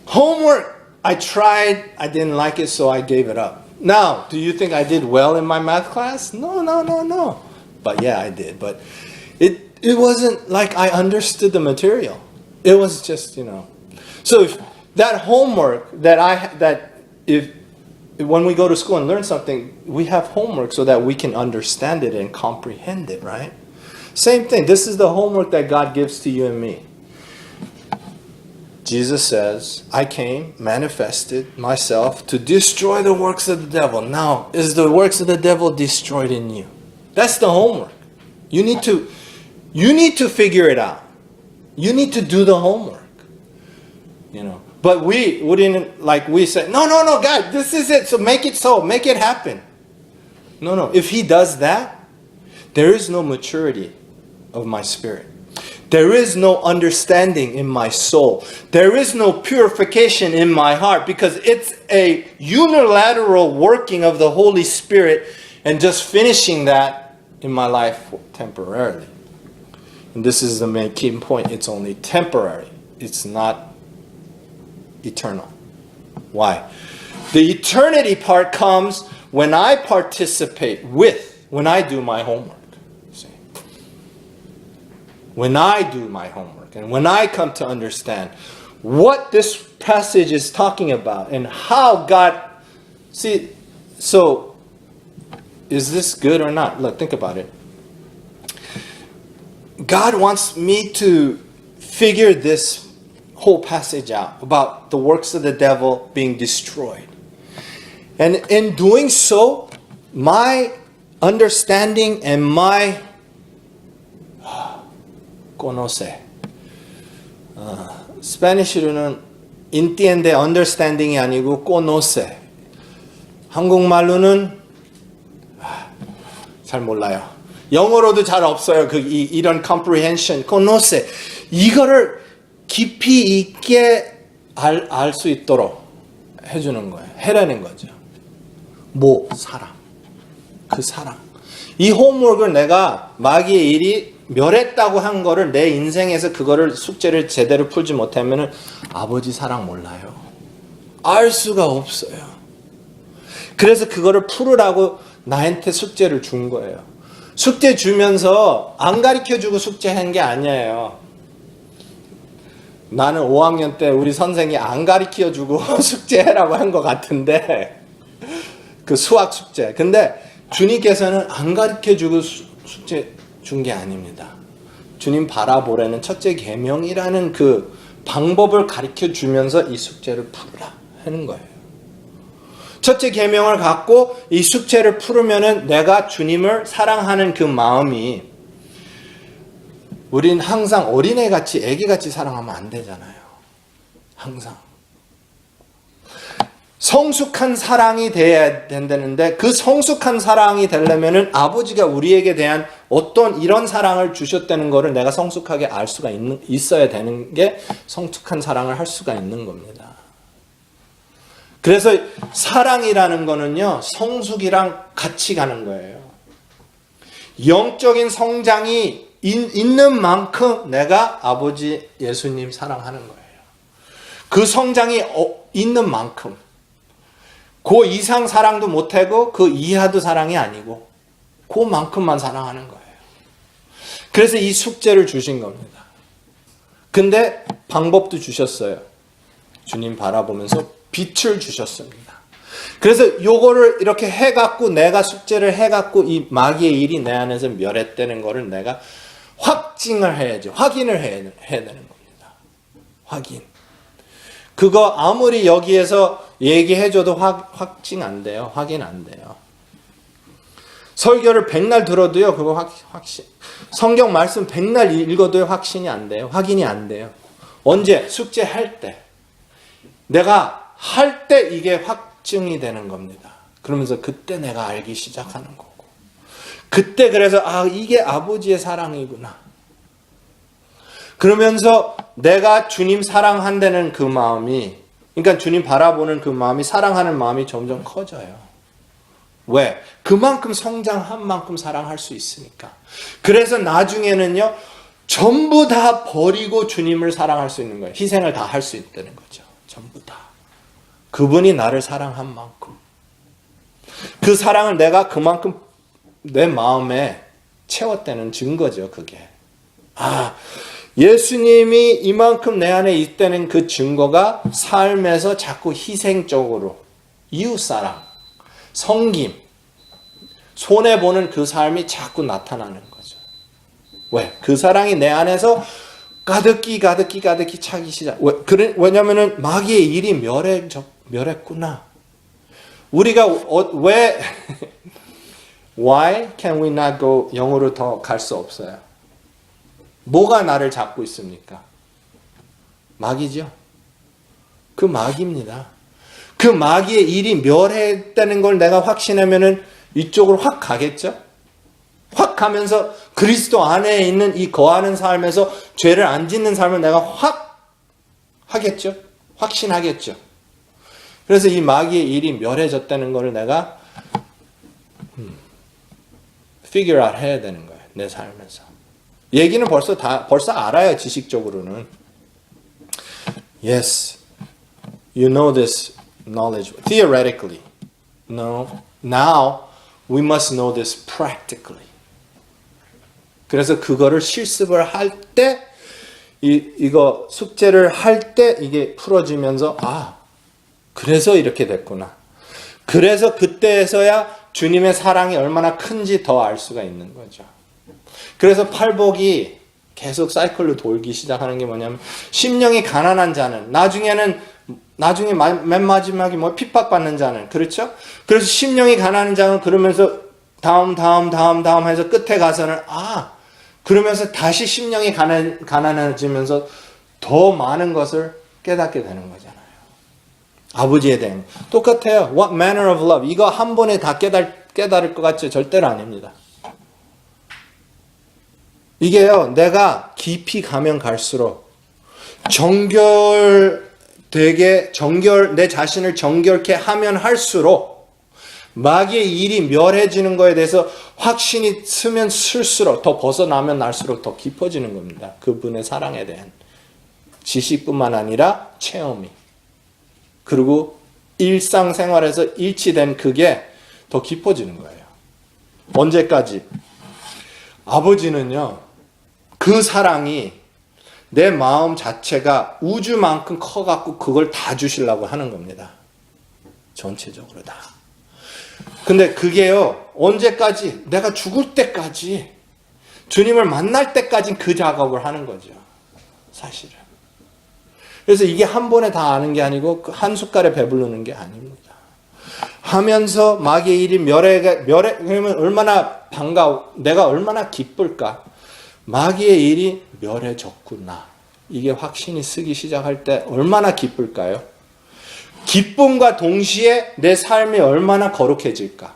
homework, I tried, I didn't like it, so I gave it up. Now, do you think I did well in my math class? No. But yeah, I did. But it wasn't like I understood the material. It was just, So if that homework when we go to school and learn something, we have homework so that we can understand it and comprehend it, right? Same thing. This is the homework that God gives to you and me. Jesus says, I came, manifested myself to destroy the works of the devil. Now, is the works of the devil destroyed in you? That's the homework. You need to figure it out. You need to do the homework. But we didn't, we said, no, God, this is it. So, make it happen. No. If He does that, there is no maturity of my spirit. There is no understanding in my soul. There is no purification in my heart because it's a unilateral working of the Holy Spirit and just finishing that in my life temporarily. And this is the main key point. It's only temporary. It's not eternal. Why? The eternity part comes when I participate with, when I do my homework. See? When I do my homework and when I come to understand what this passage is talking about and how God, see, so is this good or not? Look, think about it. God wants me to figure this whole passage out about the works of the devil being destroyed. And in doing so, my understanding and my conoce. 스페니쉬로는 entiende understanding이 아니고 conoce. 한국말로는 잘 몰라요. 영어로도 잘 없어요. 이런 comprehension, conoce. 이거를 깊이 있게 알 수 있도록 해주는 거예요. 해라는 거죠. 뭐? 사랑. 그 사랑. 이 홈워크를 내가 마귀의 일이 멸했다고 한 거를 내 인생에서 그거를 숙제를 제대로 풀지 못하면은 아버지 사랑 몰라요. 알 수가 없어요. 그래서 그거를 풀으라고 나한테 숙제를 준 거예요. 숙제 주면서 안 가르쳐주고 숙제한 게 아니에요. 나는 5학년 때 우리 선생이 안 가르쳐주고 숙제해라고 한 것 같은데 그 수학 숙제. 근데 주님께서는 안 가르쳐주고 숙제 준 게 아닙니다. 주님 바라보라는 첫째 계명이라는 그 방법을 가르쳐주면서 이 숙제를 풀으라 하는 거예요. 첫째 계명을 갖고 이 숙제를 풀으면은 내가 주님을 사랑하는 그 마음이, 우린 항상 어린애같이 애기같이 사랑하면 안 되잖아요. 항상 성숙한 사랑이 돼야 된다는데, 그 성숙한 사랑이 되려면은 아버지가 우리에게 대한 어떤 이런 사랑을 주셨다는 거를 내가 성숙하게 알 수가 있어야 되는 게 성숙한 사랑을 할 수가 있는 겁니다. 그래서 사랑이라는 거는요, 성숙이랑 같이 가는 거예요. 영적인 성장이 있는 만큼 내가 아버지 예수님 사랑하는 거예요. 그 성장이 있는 만큼. 그 이상 사랑도 못하고 그 이하도 사랑이 아니고 그만큼만 사랑하는 거예요. 그래서 이 숙제를 주신 겁니다. 근데 방법도 주셨어요. 주님 바라보면서 빛을 주셨습니다. 그래서 요거를 이렇게 해갖고 내가 숙제를 해갖고 이 마귀의 일이 내 안에서 멸했다는 거를 내가 확증을 해야죠. 확인을 해야 되는 겁니다. 확인. 그거 아무리 여기에서 얘기해줘도 확증 안 돼요. 확인 안 돼요. 설교를 100날 들어도요, 그거 확신. 성경 말씀 100날 읽어도요, 확신이 안 돼요. 확인이 안 돼요. 언제? 숙제할 때. 내가 할 때 이게 확증이 되는 겁니다. 그러면서 그때 내가 알기 시작하는 거고. 그때 그래서 이게 아버지의 사랑이구나. 그러면서 내가 주님 사랑한다는 그 마음이, 그러니까 주님 바라보는 그 마음이, 사랑하는 마음이 점점 커져요. 왜? 그만큼 성장한 만큼 사랑할 수 있으니까. 그래서 나중에는요, 전부 다 버리고 주님을 사랑할 수 있는 거예요. 희생을 다 할 수 있다는 거죠. 전부 다. 그분이 나를 사랑한 만큼. 그 사랑을 내가 그만큼 내 마음에 채웠다는 증거죠, 그게. 예수님이 이만큼 내 안에 있다는 그 증거가 삶에서 자꾸 희생적으로 이웃사랑, 섬김, 손해보는 그 삶이 자꾸 나타나는 거죠. 왜? 그 사랑이 내 안에서 가득히 차기 시작. 왜냐면은 마귀의 일이 멸했구나. 우리가 왜 Why can we not go? 영어로 더 갈 수 없어요. 뭐가 나를 잡고 있습니까? 마귀죠. 그 마귀입니다. 그 마귀의 일이 멸했다는 걸 내가 확신하면은 이쪽으로 확 가겠죠? 확 가면서 그리스도 안에 있는 이 거하는 삶에서 죄를 안 짓는 삶을 내가 하겠죠. 확신하겠죠. 그래서 이 마귀의 일이 멸해졌다는 것을 내가 figure out 해야 되는 거예요. 내 삶에서. 얘기는 벌써 알아요. 지식적으로는. Yes, you know this knowledge theoretically. No, now we must know this practically. 그래서 그거를 실습을 할 때, 이거 숙제를 할 때 이게 풀어지면서 그래서 이렇게 됐구나. 그래서 그때에서야 주님의 사랑이 얼마나 큰지 더 알 수가 있는 거죠. 그래서 팔복이 계속 사이클로 돌기 시작하는 게 뭐냐면 심령이 가난한 자는 나중에 맨 마지막에 핍박받는 자는 그렇죠? 그래서 심령이 가난한 자는 그러면서 다음 해서 끝에 가서는 그러면서 다시 심령이 가난해지면서 더 많은 것을 깨닫게 되는 거잖아요. 아버지에 대한 똑같아요. What manner of love? 이거 한 번에 다 깨달을 것 같죠? 절대로 아닙니다. 이게요, 내가 깊이 가면 갈수록 내 자신을 정결케 하면 할수록 마귀의 일이 멸해지는 거에 대해서 확신이 쓰면 쓸수록 더 벗어나면 날수록 더 깊어지는 겁니다. 그분의 사랑에 대한 지식뿐만 아니라 체험이. 그리고 일상생활에서 일치된 그게 더 깊어지는 거예요. 언제까지? 아버지는요, 그 사랑이 내 마음 자체가 우주만큼 커갖고 그걸 다 주시려고 하는 겁니다. 전체적으로 다. 근데 그게요, 언제까지? 내가 죽을 때까지, 주님을 만날 때까지 그 작업을 하는 거죠. 사실은. 그래서 이게 한 번에 다 아는 게 아니고 한 숟갈에 배부르는 게 아닙니다. 하면서 마귀의 일이 그러면 얼마나 내가 얼마나 기쁠까? 마귀의 일이 멸해졌구나. 이게 확신이 쓰기 시작할 때 얼마나 기쁠까요? 기쁨과 동시에 내 삶이 얼마나 거룩해질까?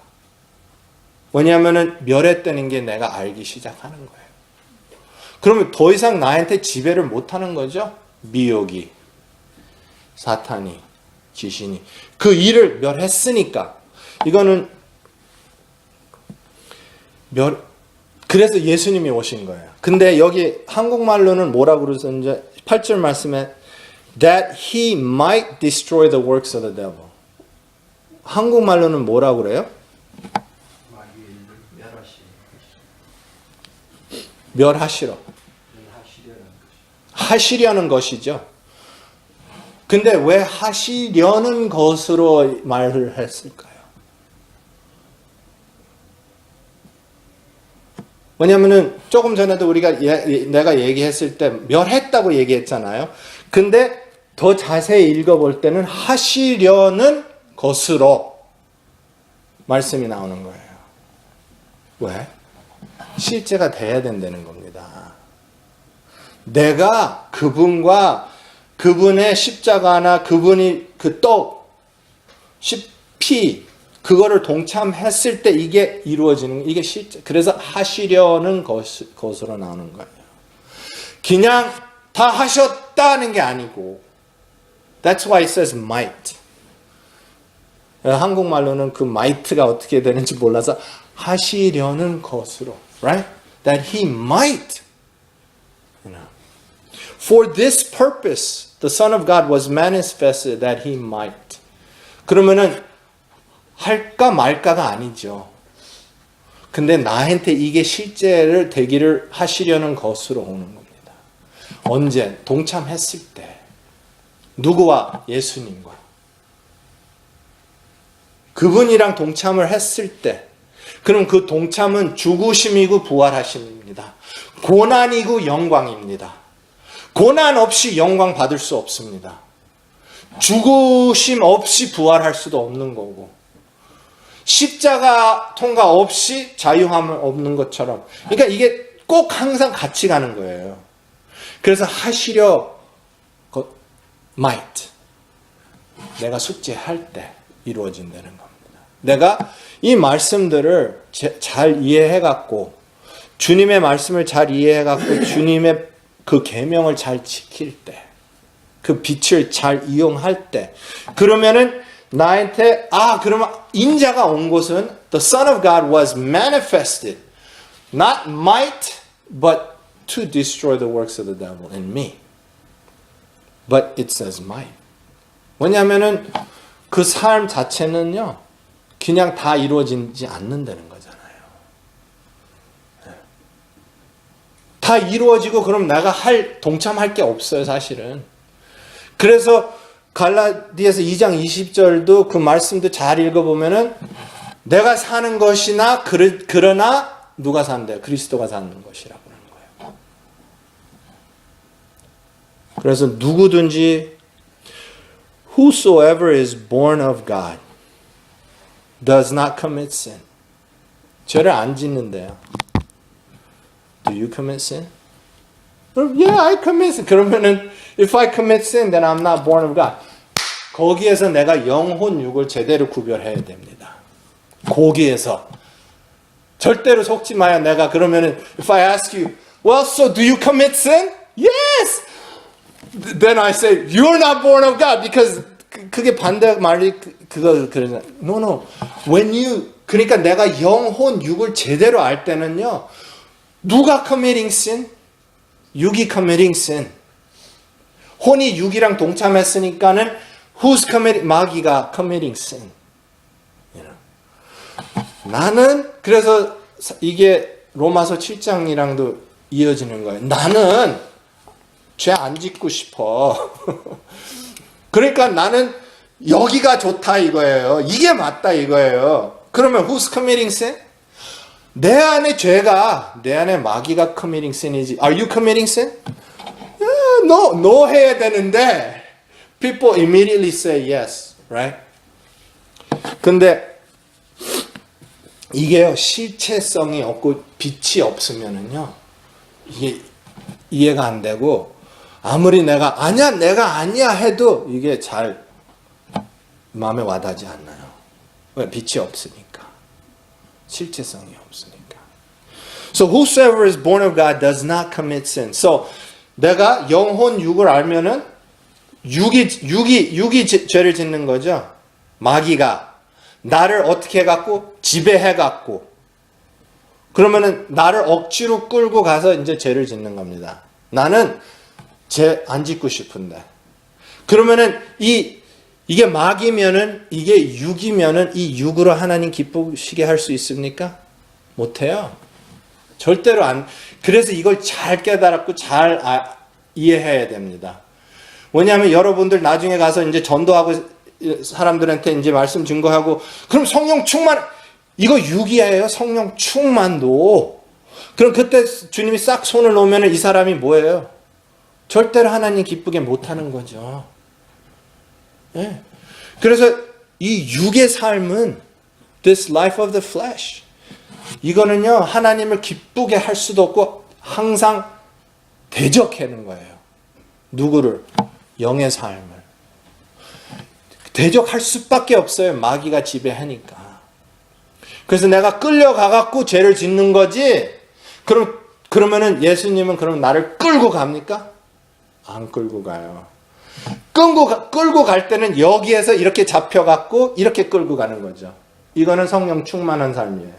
왜냐하면 멸했다는 게 내가 알기 시작하는 거예요. 그러면 더 이상 나한테 지배를 못하는 거죠? 미혹이, 사탄이, 귀신이. 그 일을 멸했으니까. 이거는 그래서 예수님이 오신 거예요. 근데 여기 한국말로는 뭐라고 그러셨는지 8절 말씀에 that he might destroy the works of the devil. 한국말로는 뭐라고 그래요? 하시려는 것이죠. 근데 왜 하시려는 것으로 말을 했을까요? 왜냐면은 조금 전에도 내가 얘기했을 때 멸했다고 얘기했잖아요. 근데 더 자세히 읽어볼 때는 하시려는 것으로 말씀이 나오는 거예요. 왜? 실제가 돼야 된다는 겁니다. 내가 그분의 십자가나 그분이 그 떡, 피, 그거를 동참했을 때 이게 이루어지는, 이게 실제. 그래서 하시려는 것으로 나오는 거예요. 그냥 다 하셨다는 게 아니고, that's why it says might. 한국말로는 그 might가 어떻게 되는지 몰라서 하시려는 것으로, right? That he might. For this purpose, the Son of God was manifested that he might. 그러면은 할까 말까가 아니죠. 근데 나한테 이게 실제를 되기를 하시려는 것으로 오는 겁니다. 언제? 동참했을 때. 누구와? 예수님과. 그분이랑 동참을 했을 때. 그럼 그 동참은 죽으심이고 부활하심입니다. 고난이고 영광입니다. 고난 없이 영광 받을 수 없습니다. 죽으심 없이 부활할 수도 없는 거고. 십자가 통과 없이 자유함 없는 것처럼. 그러니까 이게 꼭 항상 같이 가는 거예요. 그래서 하시려 might. 내가 숙제할 때 이루어진다는 겁니다. 내가 이 말씀들을 잘 이해해 갖고 주님의 말씀을 잘 이해해갖고 주님의 그 계명을 잘 지킬 때, 그 빛을 잘 이용할 때, 그러면은 나한테 그러면 인자가 온 것은 the Son of God was manifested, not might, but to destroy the works of the devil in me. But it says might. 왜냐하면은 그 삶 자체는요, 그냥 다 이루어지지 않는다는 거잖아요. 다 이루어지고 그럼 내가 동참할 게 없어요, 사실은. 그래서 갈라디아서 2장 20절도 그 말씀도 잘 읽어보면은 내가 사는 것이나 그러나 누가 산대요? 그리스도가 사는 것이라고 하는 거예요. 그래서 누구든지 whosoever is born of God does not commit sin. 죄를 안 짓는데요. Do you commit sin? Yeah, I commit sin. 그러면은 if I commit sin, then I'm not born of God. 거기에서 내가 영혼 육을 제대로 구별해야 됩니다. 거기에서 절대로 속지 마요. 내가 그러면은 if I ask you, well, so do you commit sin? Yes. Then I say you're not born of God because 그게 반대 말이 그러잖아. No. When you 그러니까 내가 영혼 육을 제대로 알 때는요. 누가 committing sin? 육이 committing sin. 혼이 육이랑 동참했으니까는 who's committing? 마귀가 committing sin. 나는 그래서 이게 로마서 7장이랑도 이어지는 거예요. 나는 죄 안 짓고 싶어. 그러니까 나는 여기가 좋다 이거예요. 이게 맞다 이거예요. 그러면 who's committing sin? 내 안에 죄가, 내 안에 마귀가 committing sin이지. Are you committing sin? No 해야 되는데 people immediately say yes, right? 근데 이게요, 실체성이 없고 빛이 없으면은요, 이게 이해가 안 되고, 아무리 내가 아니야 해도 이게 잘 마음에 와닿지 않아요. 왜? 빛이 없으니까. 실체성이 없으니까. So whosoever is born of God does not commit sin. So 내가 영혼 육을 알면은 육이 죄를 짓는 거죠. 마귀가 나를 어떻게 해갖고 지배해갖고 그러면은 나를 억지로 끌고 가서 이제 죄를 짓는 겁니다. 나는 죄 안 짓고 싶은데 그러면은 이게 마귀면은 이게 육이면은 이 육으로 하나님 기쁘시게 할 수 있습니까? 못해요. 절대로 안. 그래서 이걸 잘 깨달았고 잘 이해해야 됩니다. 왜냐하면 여러분들 나중에 가서 이제 전도하고 사람들한테 이제 말씀 증거하고 그럼 성령 충만 이거 육이에요. 성령 충만도. 그럼 그때 주님이 싹 손을 놓으면 이 사람이 뭐예요? 절대로 하나님 기쁘게 못하는 거죠. 네. 그래서 이 육의 삶은 this life of the flesh 이거는요 하나님을 기쁘게 할 수도 없고 항상 대적하는 거예요. 누구를? 영의 삶을 대적할 수밖에 없어요. 마귀가 지배하니까. 그래서 내가 끌려가갖고 죄를 짓는 거지. 그러면은 예수님은 그럼 나를 끌고 갑니까? 안 끌고 가요. 끌고 갈 때는 여기에서 이렇게 잡혀갖고 이렇게 끌고 가는 거죠. 이거는 성령 충만한 삶이에요.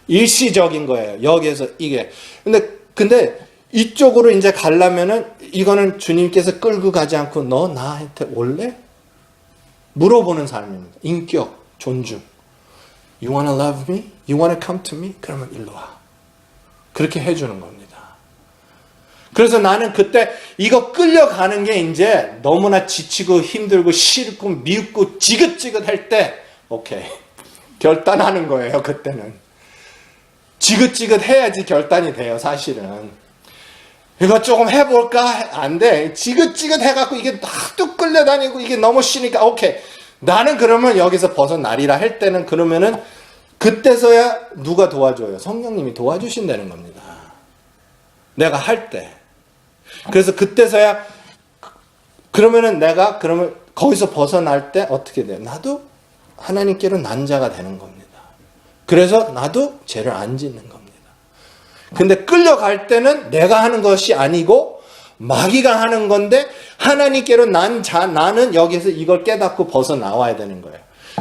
일시적인 거예요. 여기에서 이게. 근데 이쪽으로 이제 가려면은 이거는 주님께서 끌고 가지 않고 너 나한테 올래? 물어보는 삶입니다. 인격, 존중. You wanna love me? You wanna come to me? 그러면 일로 와. 그렇게 해주는 겁니다. 그래서 나는 그때 이거 끌려가는 게 이제 너무나 지치고 힘들고 싫고 미흡고 지긋지긋할 때 오케이. 결단하는 거예요. 그때는. 지긋지긋해야지 결단이 돼요. 사실은. 이거 조금 해볼까? 안 돼. 지긋지긋해갖고 이게 하도 끌려다니고 이게 너무 쉬니까 오케이. 나는 그러면 여기서 벗어나리라 할 때는 그러면은 그때서야 누가 도와줘요? 성령님이 도와주신다는 겁니다. 내가 할 때. 그래서 그때서야 그러면은 내가 그러면 거기서 벗어날 때 어떻게 돼요? 나도 하나님께로 난 자가 되는 겁니다. 그래서 나도 죄를 안 짓는 겁니다. 근데 끌려갈 때는 내가 하는 것이 아니고 마귀가 하는 건데 하나님께로 나는 여기서 이걸 깨닫고 벗어나와야 되는 거예요.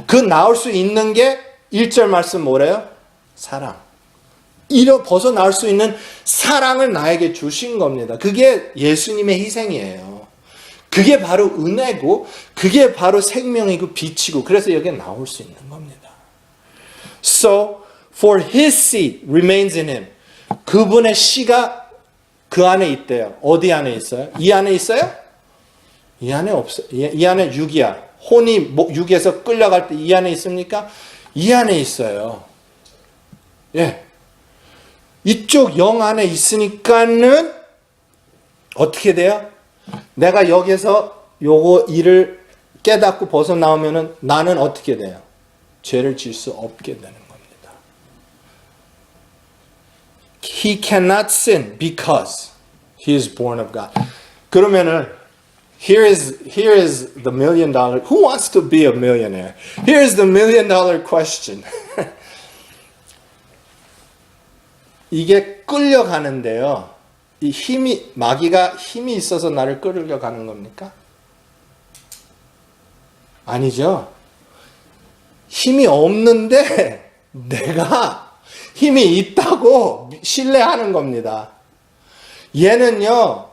그 나올 수 있는 게 1절 말씀 뭐래요? 사랑. 벗어나올 수 있는 사랑을 나에게 주신 겁니다. 그게 예수님의 희생이에요. 그게 바로 은혜고 그게 바로 생명이고 빛이고 그래서 여기에 나올 수 있는 겁니다. So, for his seed remains in him. 그분의 씨가 그 안에 있대요. 어디 안에 있어요? 이 안에 있어요? 이 안에 없어요. 이 안에 육이야. 혼이 육에서 끌려갈 때 이 안에 있습니까? 이 안에 있어요. 예. 이쪽 영 안에 있으니까는 어떻게 돼요? 내가 여기서 요거 일을 깨닫고 벗어나오면은 나는 어떻게 돼요? 죄를 질 수 없게 되는 겁니다. He cannot sin because he is born of God. 그러면은 here is the $1 million. Who wants to be a millionaire? Here is the $1 million question. 이게 끌려가는데요. 이 마귀가 힘이 있어서 나를 끌려가는 겁니까? 아니죠. 힘이 없는데 내가 힘이 있다고 신뢰하는 겁니다. 얘는요,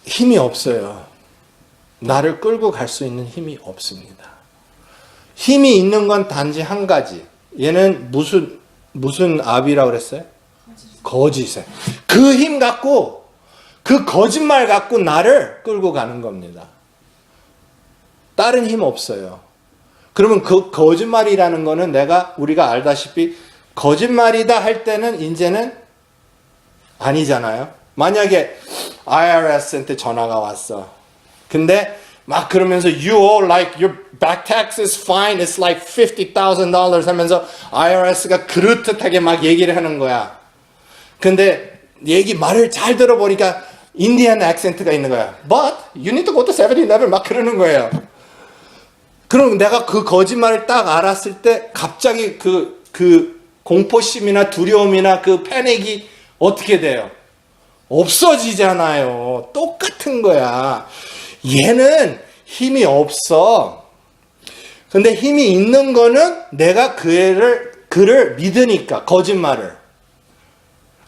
힘이 없어요. 나를 끌고 갈 수 있는 힘이 없습니다. 힘이 있는 건 단지 한 가지. 얘는 무슨 압이라고 그랬어요? 거짓에. 그 힘 갖고, 그 거짓말 갖고 나를 끌고 가는 겁니다. 다른 힘 없어요. 그러면 그 거짓말이라는 거는 우리가 알다시피 거짓말이다 할 때는 이제는 아니잖아요. 만약에 IRS한테 전화가 왔어. 근데 막 그러면서 you owe like your back tax is fine. It's like $50,000 하면서 IRS가 그럴듯하게 막 얘기를 하는 거야. 근데 말을 잘 들어보니까 인디안 액센트가 있는 거야. But you need to go to 7-Eleven 막 그러는 거예요. 그럼 내가 그 거짓말을 딱 알았을 때 갑자기 그 공포심이나 두려움이나 그 패닉이 어떻게 돼요? 없어지잖아요. 똑같은 거야. 얘는 힘이 없어. 근데 힘이 있는 거는 내가 그를 믿으니까, 거짓말을.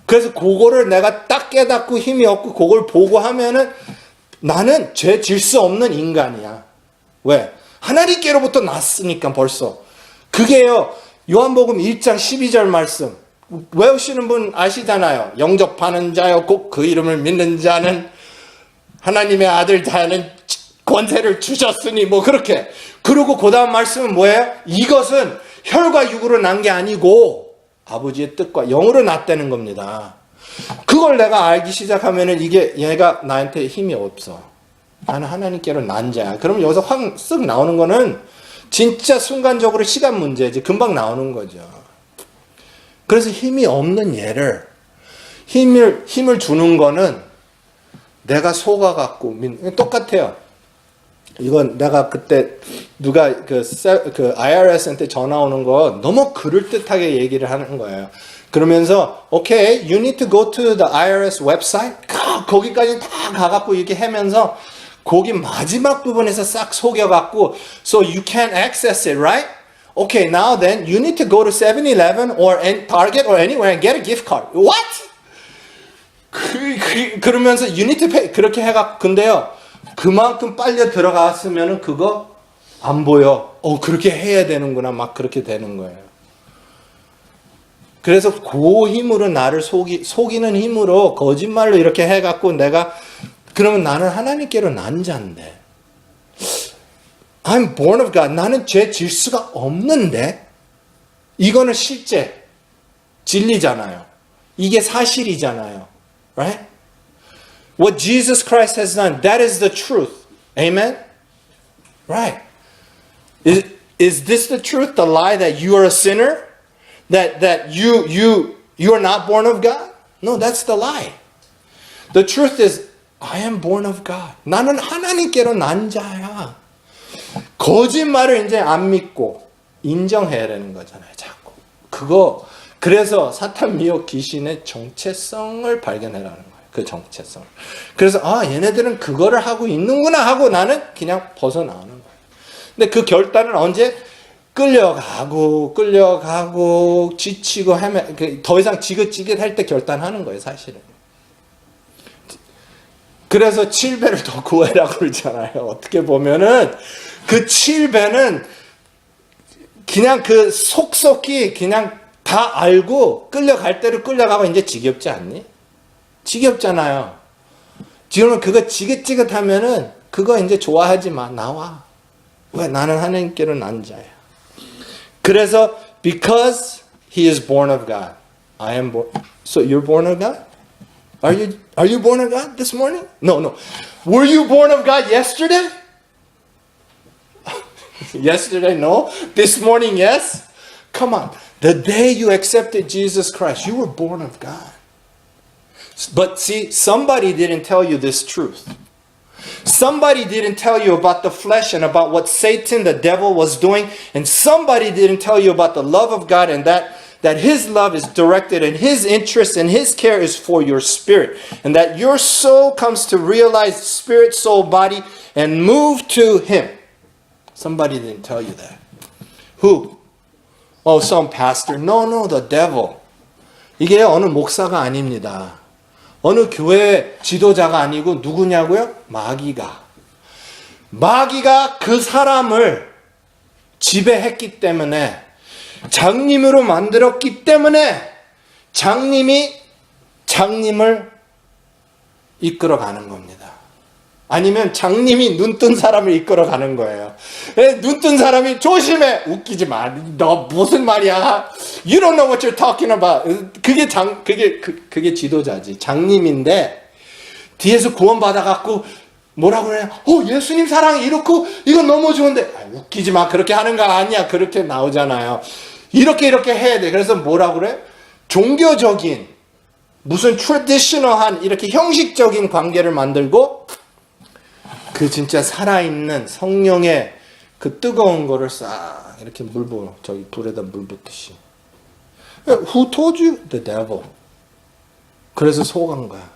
그래서 그거를 내가 딱 깨닫고 힘이 없고 그걸 보고 하면은 나는 죄 질 수 없는 인간이야. 왜? 하나님께로부터 났으니까 벌써. 그게요, 요한복음 1장 12절 말씀. 외우시는 분 아시잖아요. 영접하는 자여 곧 그 이름을 믿는 자는 하나님의 아들 자는 권세를 주셨으니 뭐 그렇게. 그리고 그 다음 말씀은 뭐예요? 이것은 혈과 육으로 난 게 아니고 아버지의 뜻과 영으로 났다는 겁니다. 그걸 내가 알기 시작하면은 얘가 나한테 힘이 없어. 나는 하나님께로 난 자야. 그럼 여기서 확 쓱 나오는 거는 진짜 순간적으로 시간 문제지. 금방 나오는 거죠. 그래서 힘이 없는 얘를 힘을 주는 거는 내가 속아갖고 똑같아요. 이건 내가 그때 누가 그 IRS한테 전화 오는 거 너무 그럴듯하게 얘기를 하는 거예요. 그러면서 okay, you need to go to the IRS website. 거기까지 다 가갖고 이렇게 하면서 거기 마지막 부분에서 싹 속여갖고 so you can't access it, right? Okay, now then you need to go to 7-Eleven or Target or anywhere and get a gift card. What? 그러면서 you need to pay. 그렇게 해갖고 근데요. 그만큼 빨려 들어갔으면은 그거 안 보여. 그렇게 해야 되는구나. 막 그렇게 되는 거예요. 그래서 그 힘으로 나를 속이는 힘으로 거짓말로 이렇게 해갖고 그러면 나는 하나님께로 난 자인데. I'm born of God. 나는 죄 질 수가 없는데. 이거는 실제 진리잖아요. 이게 사실이잖아요. Right? What Jesus Christ has done, that is the truth. Amen? Right. Is this the truth? The lie that you are a sinner? That you are not born of God? No, that's the lie. The truth is, I am born of God. 나는 하나님께로 난 자야. 거짓말을 이제 안 믿고 인정해야 되는 거잖아요, 자꾸. 그래서 사탄 미혹 귀신의 정체성을 발견해라는 거예요. 그 정체성을. 그래서 얘네들은 그거를 하고 있는구나 하고 나는 그냥 벗어나오는 거예요. 근데 그 결단은 언제? 끌려가고 지치고 더 이상 지긋지긋할 때 결단하는 거예요, 사실은. 그래서 7배를 더 구해라고 그러잖아요. 어떻게 보면은 그 7배는 그냥 그 속속히 그냥 다 알고 끌려갈 대로 끌려가고 이제 지겹지 않니? 지겹잖아요. 지금은 그거 지긋지긋하면은 그거 이제 좋아하지 마. 나와. 왜? 나는 하나님께로 난 자야. 그래서 because he is born of God. I am born. So you're born of God? Are you born of God this morning? No. Were you born of God yesterday? Yesterday, no. This morning, yes. Come on. The day you accepted Jesus Christ, you were born of God. But see, somebody didn't tell you this truth. Somebody didn't tell you about the flesh and about what Satan, the devil, was doing. And somebody didn't tell you about the love of God and that his love is directed and his interest and his care is for your spirit. And that your soul comes to realize spirit, soul, body and move to him. Somebody didn't tell you that. Who? Oh, some pastor. No, the devil. 이게 어느 목사가 아닙니다. 어느 교회 지도자가 아니고 누구냐고요? 마귀가 그 사람을 지배했기 때문에 장님으로 만들었기 때문에 장님을 이끌어가는 겁니다. 아니면 장님이 눈뜬 사람을 이끌어가는 거예요. 눈뜬 사람이 조심해. 웃기지 마. 너 무슨 말이야. You don't know what you're talking about. 그게 지도자지. 장님인데 뒤에서 구원받아갖고 뭐라고 그래요? 예수님 사랑이 이렇고 이건 너무 좋은데. 웃기지 마. 그렇게 하는 거 아니야. 그렇게 나오잖아요. 이렇게 해야 돼. 그래서 뭐라고 그래? 종교적인 무슨 트래디셔널한 이렇게 형식적인 관계를 만들고 그 진짜 살아있는 성령의 그 뜨거운 거를 싹 이렇게 불에다 물 붓듯이. Who told you? The devil. 그래서 속은 거야.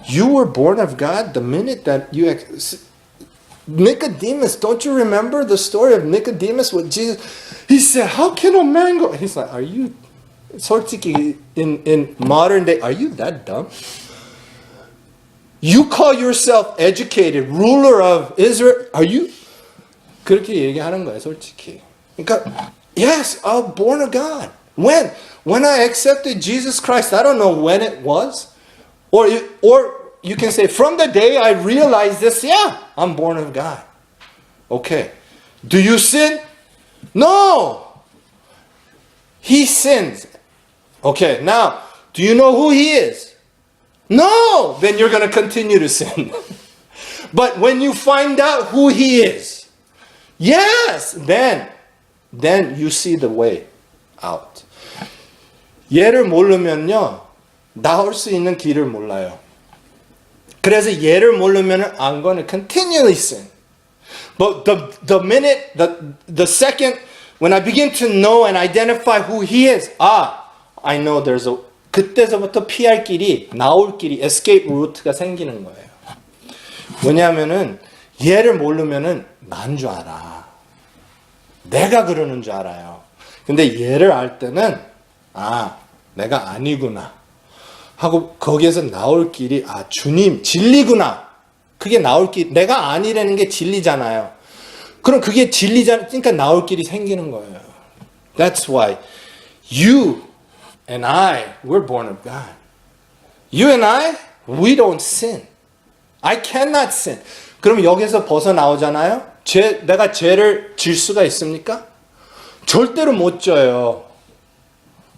You were born of God the minute that you... Nicodemus, don't you remember the story of Nicodemus with Jesus? He said, how can a man go? He's like, are you... 솔직히 in modern day, are you that dumb? You call yourself educated, ruler of Israel. Are you? 그렇게 얘기하는 거예요, 솔직히. 그러니까, yes, I'm born of God. When I accepted Jesus Christ, I don't know when it was. Or you can say, from the day I realized this, yeah, I'm born of God. Okay. Do you sin? No. He sins. Okay, now, do you know who he is? No, then you're going to continue to sin. But when you find out who he is, yes, then you see the way out. 얘를 모르면요, 나올 수 있는 길을 몰라요. 그래서 얘를 모르면 I'm going to continually sin. But the minute, the second, when I begin to know and identify who he is, I know there's a 그때서부터 피할 길이, 나올 길이, escape route가 생기는 거예요. 왜냐하면은 얘를 모르면은 난 줄 알아. 내가 그러는 줄 알아요. 근데 얘를 알 때는 내가 아니구나 하고 거기에서 나올 길이 주님 진리구나. 그게 나올 길. 내가 아니라는 게 진리잖아요. 그럼 그게 진리잖아. 그러니까 나올 길이 생기는 거예요. That's why you and I, we're born of God. You and I, we don't sin. I cannot sin. 그럼 여기서 벗어나오잖아요? 내가 죄를 질 수가 있습니까? 절대로 못 져요.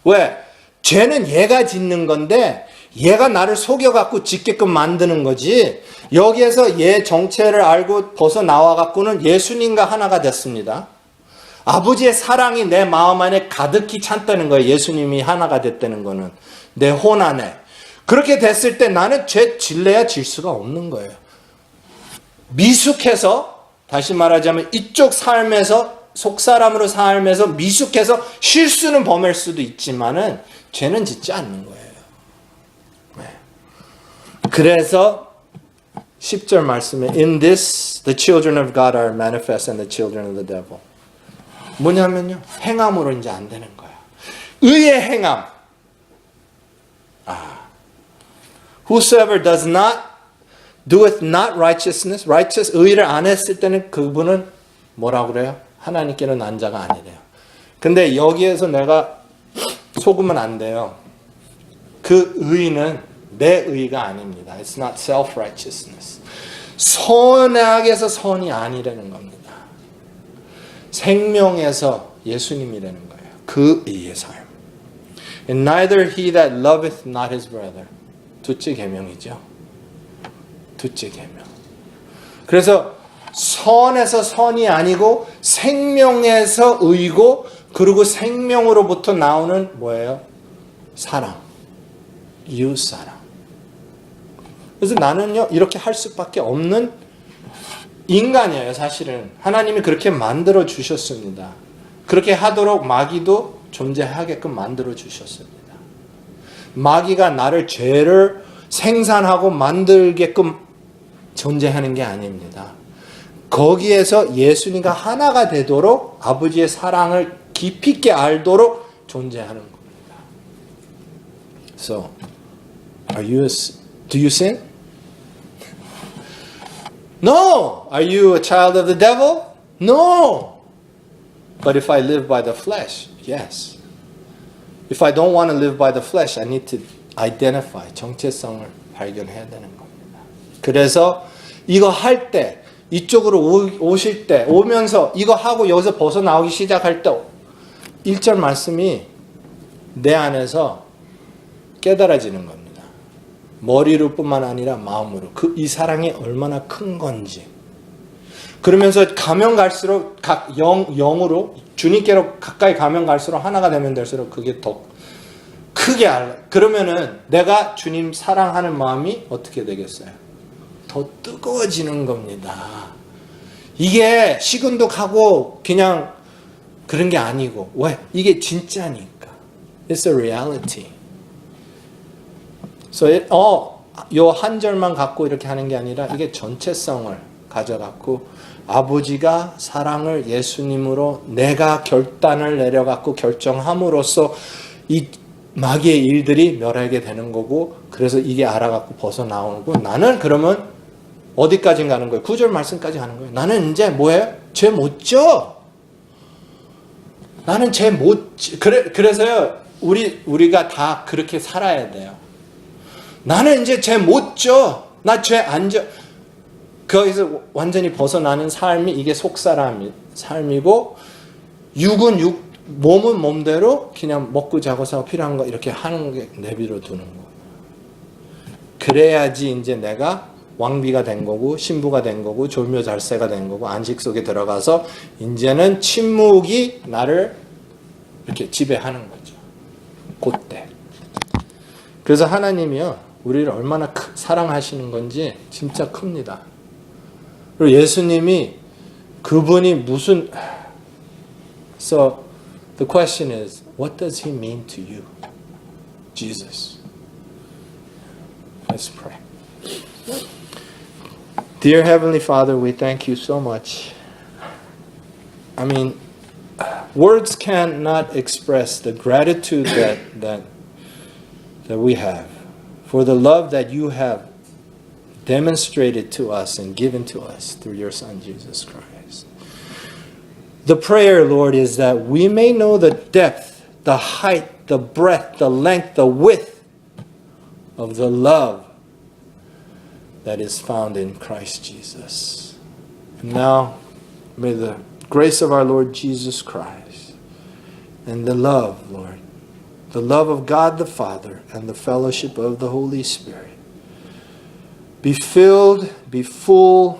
왜? 죄는 얘가 짓는 건데 얘가 나를 속여갖고 짓게끔 만드는 거지. 여기에서 얘 정체를 알고 벗어나와갖고는 예수님과 하나가 됐습니다. 아버지의 사랑이 내 마음 안에 가득히 찬다는 거예요. 예수님이 하나가 됐다는 거는. 내 혼 안에. 그렇게 됐을 때 나는 죄 질래야 질 수가 없는 거예요. 미숙해서, 다시 말하자면 이쪽 삶에서 속사람으로 살면서 미숙해서 실수는 범할 수도 있지만은 죄는 짓지 않는 거예요. 네. 그래서 10절 말씀에 In this the children of God are manifest and the children of the devil. 뭐냐면요. 행함으로 이제 안 되는 거야. 의의 행함. Whosoever does not doeth not righteousness, 의를 안 했을 때는 그분은 뭐라고 그래요? 하나님께는 난 자가 아니래요. 근데 여기에서 내가 속으면 안 돼요. 그 의는 내 의가 아닙니다. It's not self-righteousness. 선악에서 선이 아니라는 겁니다. 생명에서 예수님이라는 거예요. 그 의의 삶. And neither he that loveth not his brother. 둘째 계명이죠. 둘째 계명. 그래서 선에서 선이 아니고 생명에서 의고 그리고 생명으로부터 나오는 뭐예요? 사랑. 이웃사랑. 그래서 나는요 이렇게 할 수밖에 없는 인간이에요. 사실은 하나님이 그렇게 만들어 주셨습니다. 그렇게 하도록 마귀도 존재하게끔 만들어 주셨습니다. 마귀가 나를 죄를 생산하고 만들게끔 존재하는 게 아닙니다. 거기에서 예수님과 하나가 되도록 아버지의 사랑을 깊이 있게 알도록 존재하는 겁니다. So, do you sin? No. Are you a child of the devil? No. But if I live by the flesh, yes. If I don't want to live by the flesh, I need to identify, 정체성을 발견해야 되는 겁니다. 그래서 이거 할 때, 이쪽으로 오실 때, 오면서 이거 하고 여기서 벗어나오기 시작할 때 1절 말씀이 내 안에서 깨달아지는 겁니다. 머리로 뿐만 아니라 마음으로. 이 사랑이 얼마나 큰 건지. 그러면서 가면 갈수록 영으로 주님께로 가까이 가면 갈수록 하나가 되면 될수록 그게 더 크게 알아. 그러면은 내가 주님 사랑하는 마음이 어떻게 되겠어요? 더 뜨거워지는 겁니다. 이게 시근독하고 그냥 그런 게 아니고 왜? 이게 진짜니까. It's a reality. 요 한 절만 갖고 이렇게 하는 게 아니라 이게 전체성을 가져갖고 아버지가 사랑을 예수님으로 내가 결단을 내려갖고 결정함으로써 이 마귀의 일들이 멸하게 되는 거고 그래서 이게 알아갖고 벗어나오고 나는 그러면 어디까지 가는 거예요? 9절 말씀까지 가는 거예요. 나는 이제 뭐예요? 죄 못 져. 나는 죄 못 져. 그래서요 우리가 다 그렇게 살아야 돼요. 나는 이제 죄 못 져. 나 죄 안 져. 거기서 완전히 벗어나는 삶이 이게 속사람 삶이고 육은 몸은 몸대로 그냥 먹고 자고 사고 필요한 거 이렇게 하는 게 내비로 두는 거. 그래야지 이제 내가 왕비가 된 거고 신부가 된 거고 졸묘잘세가 된 거고 안식 속에 들어가서 이제는 침묵이 나를 이렇게 지배하는 거죠. 그때. 그래서 하나님이요 우리를 얼마나 사랑하시는 건지 진짜 큽니다. 그리고 예수님이 그분이 무슨 So the question is, what does he mean to you? Jesus. Let's pray. Dear Heavenly Father, we thank you so much. I mean, words cannot express the gratitude that we have for the love that you have demonstrated to us and given to us through your Son, Jesus Christ. The prayer, Lord, is that we may know the depth, the height, the breadth, the length, the width of the love that is found in Christ Jesus. And now, may the grace of our Lord Jesus Christ and the love, Lord, the love of God the Father and the fellowship of the Holy Spirit be filled, be full,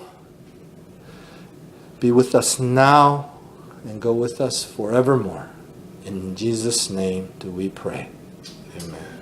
be with us now, and go with us forevermore. In Jesus' name do we pray. Amen.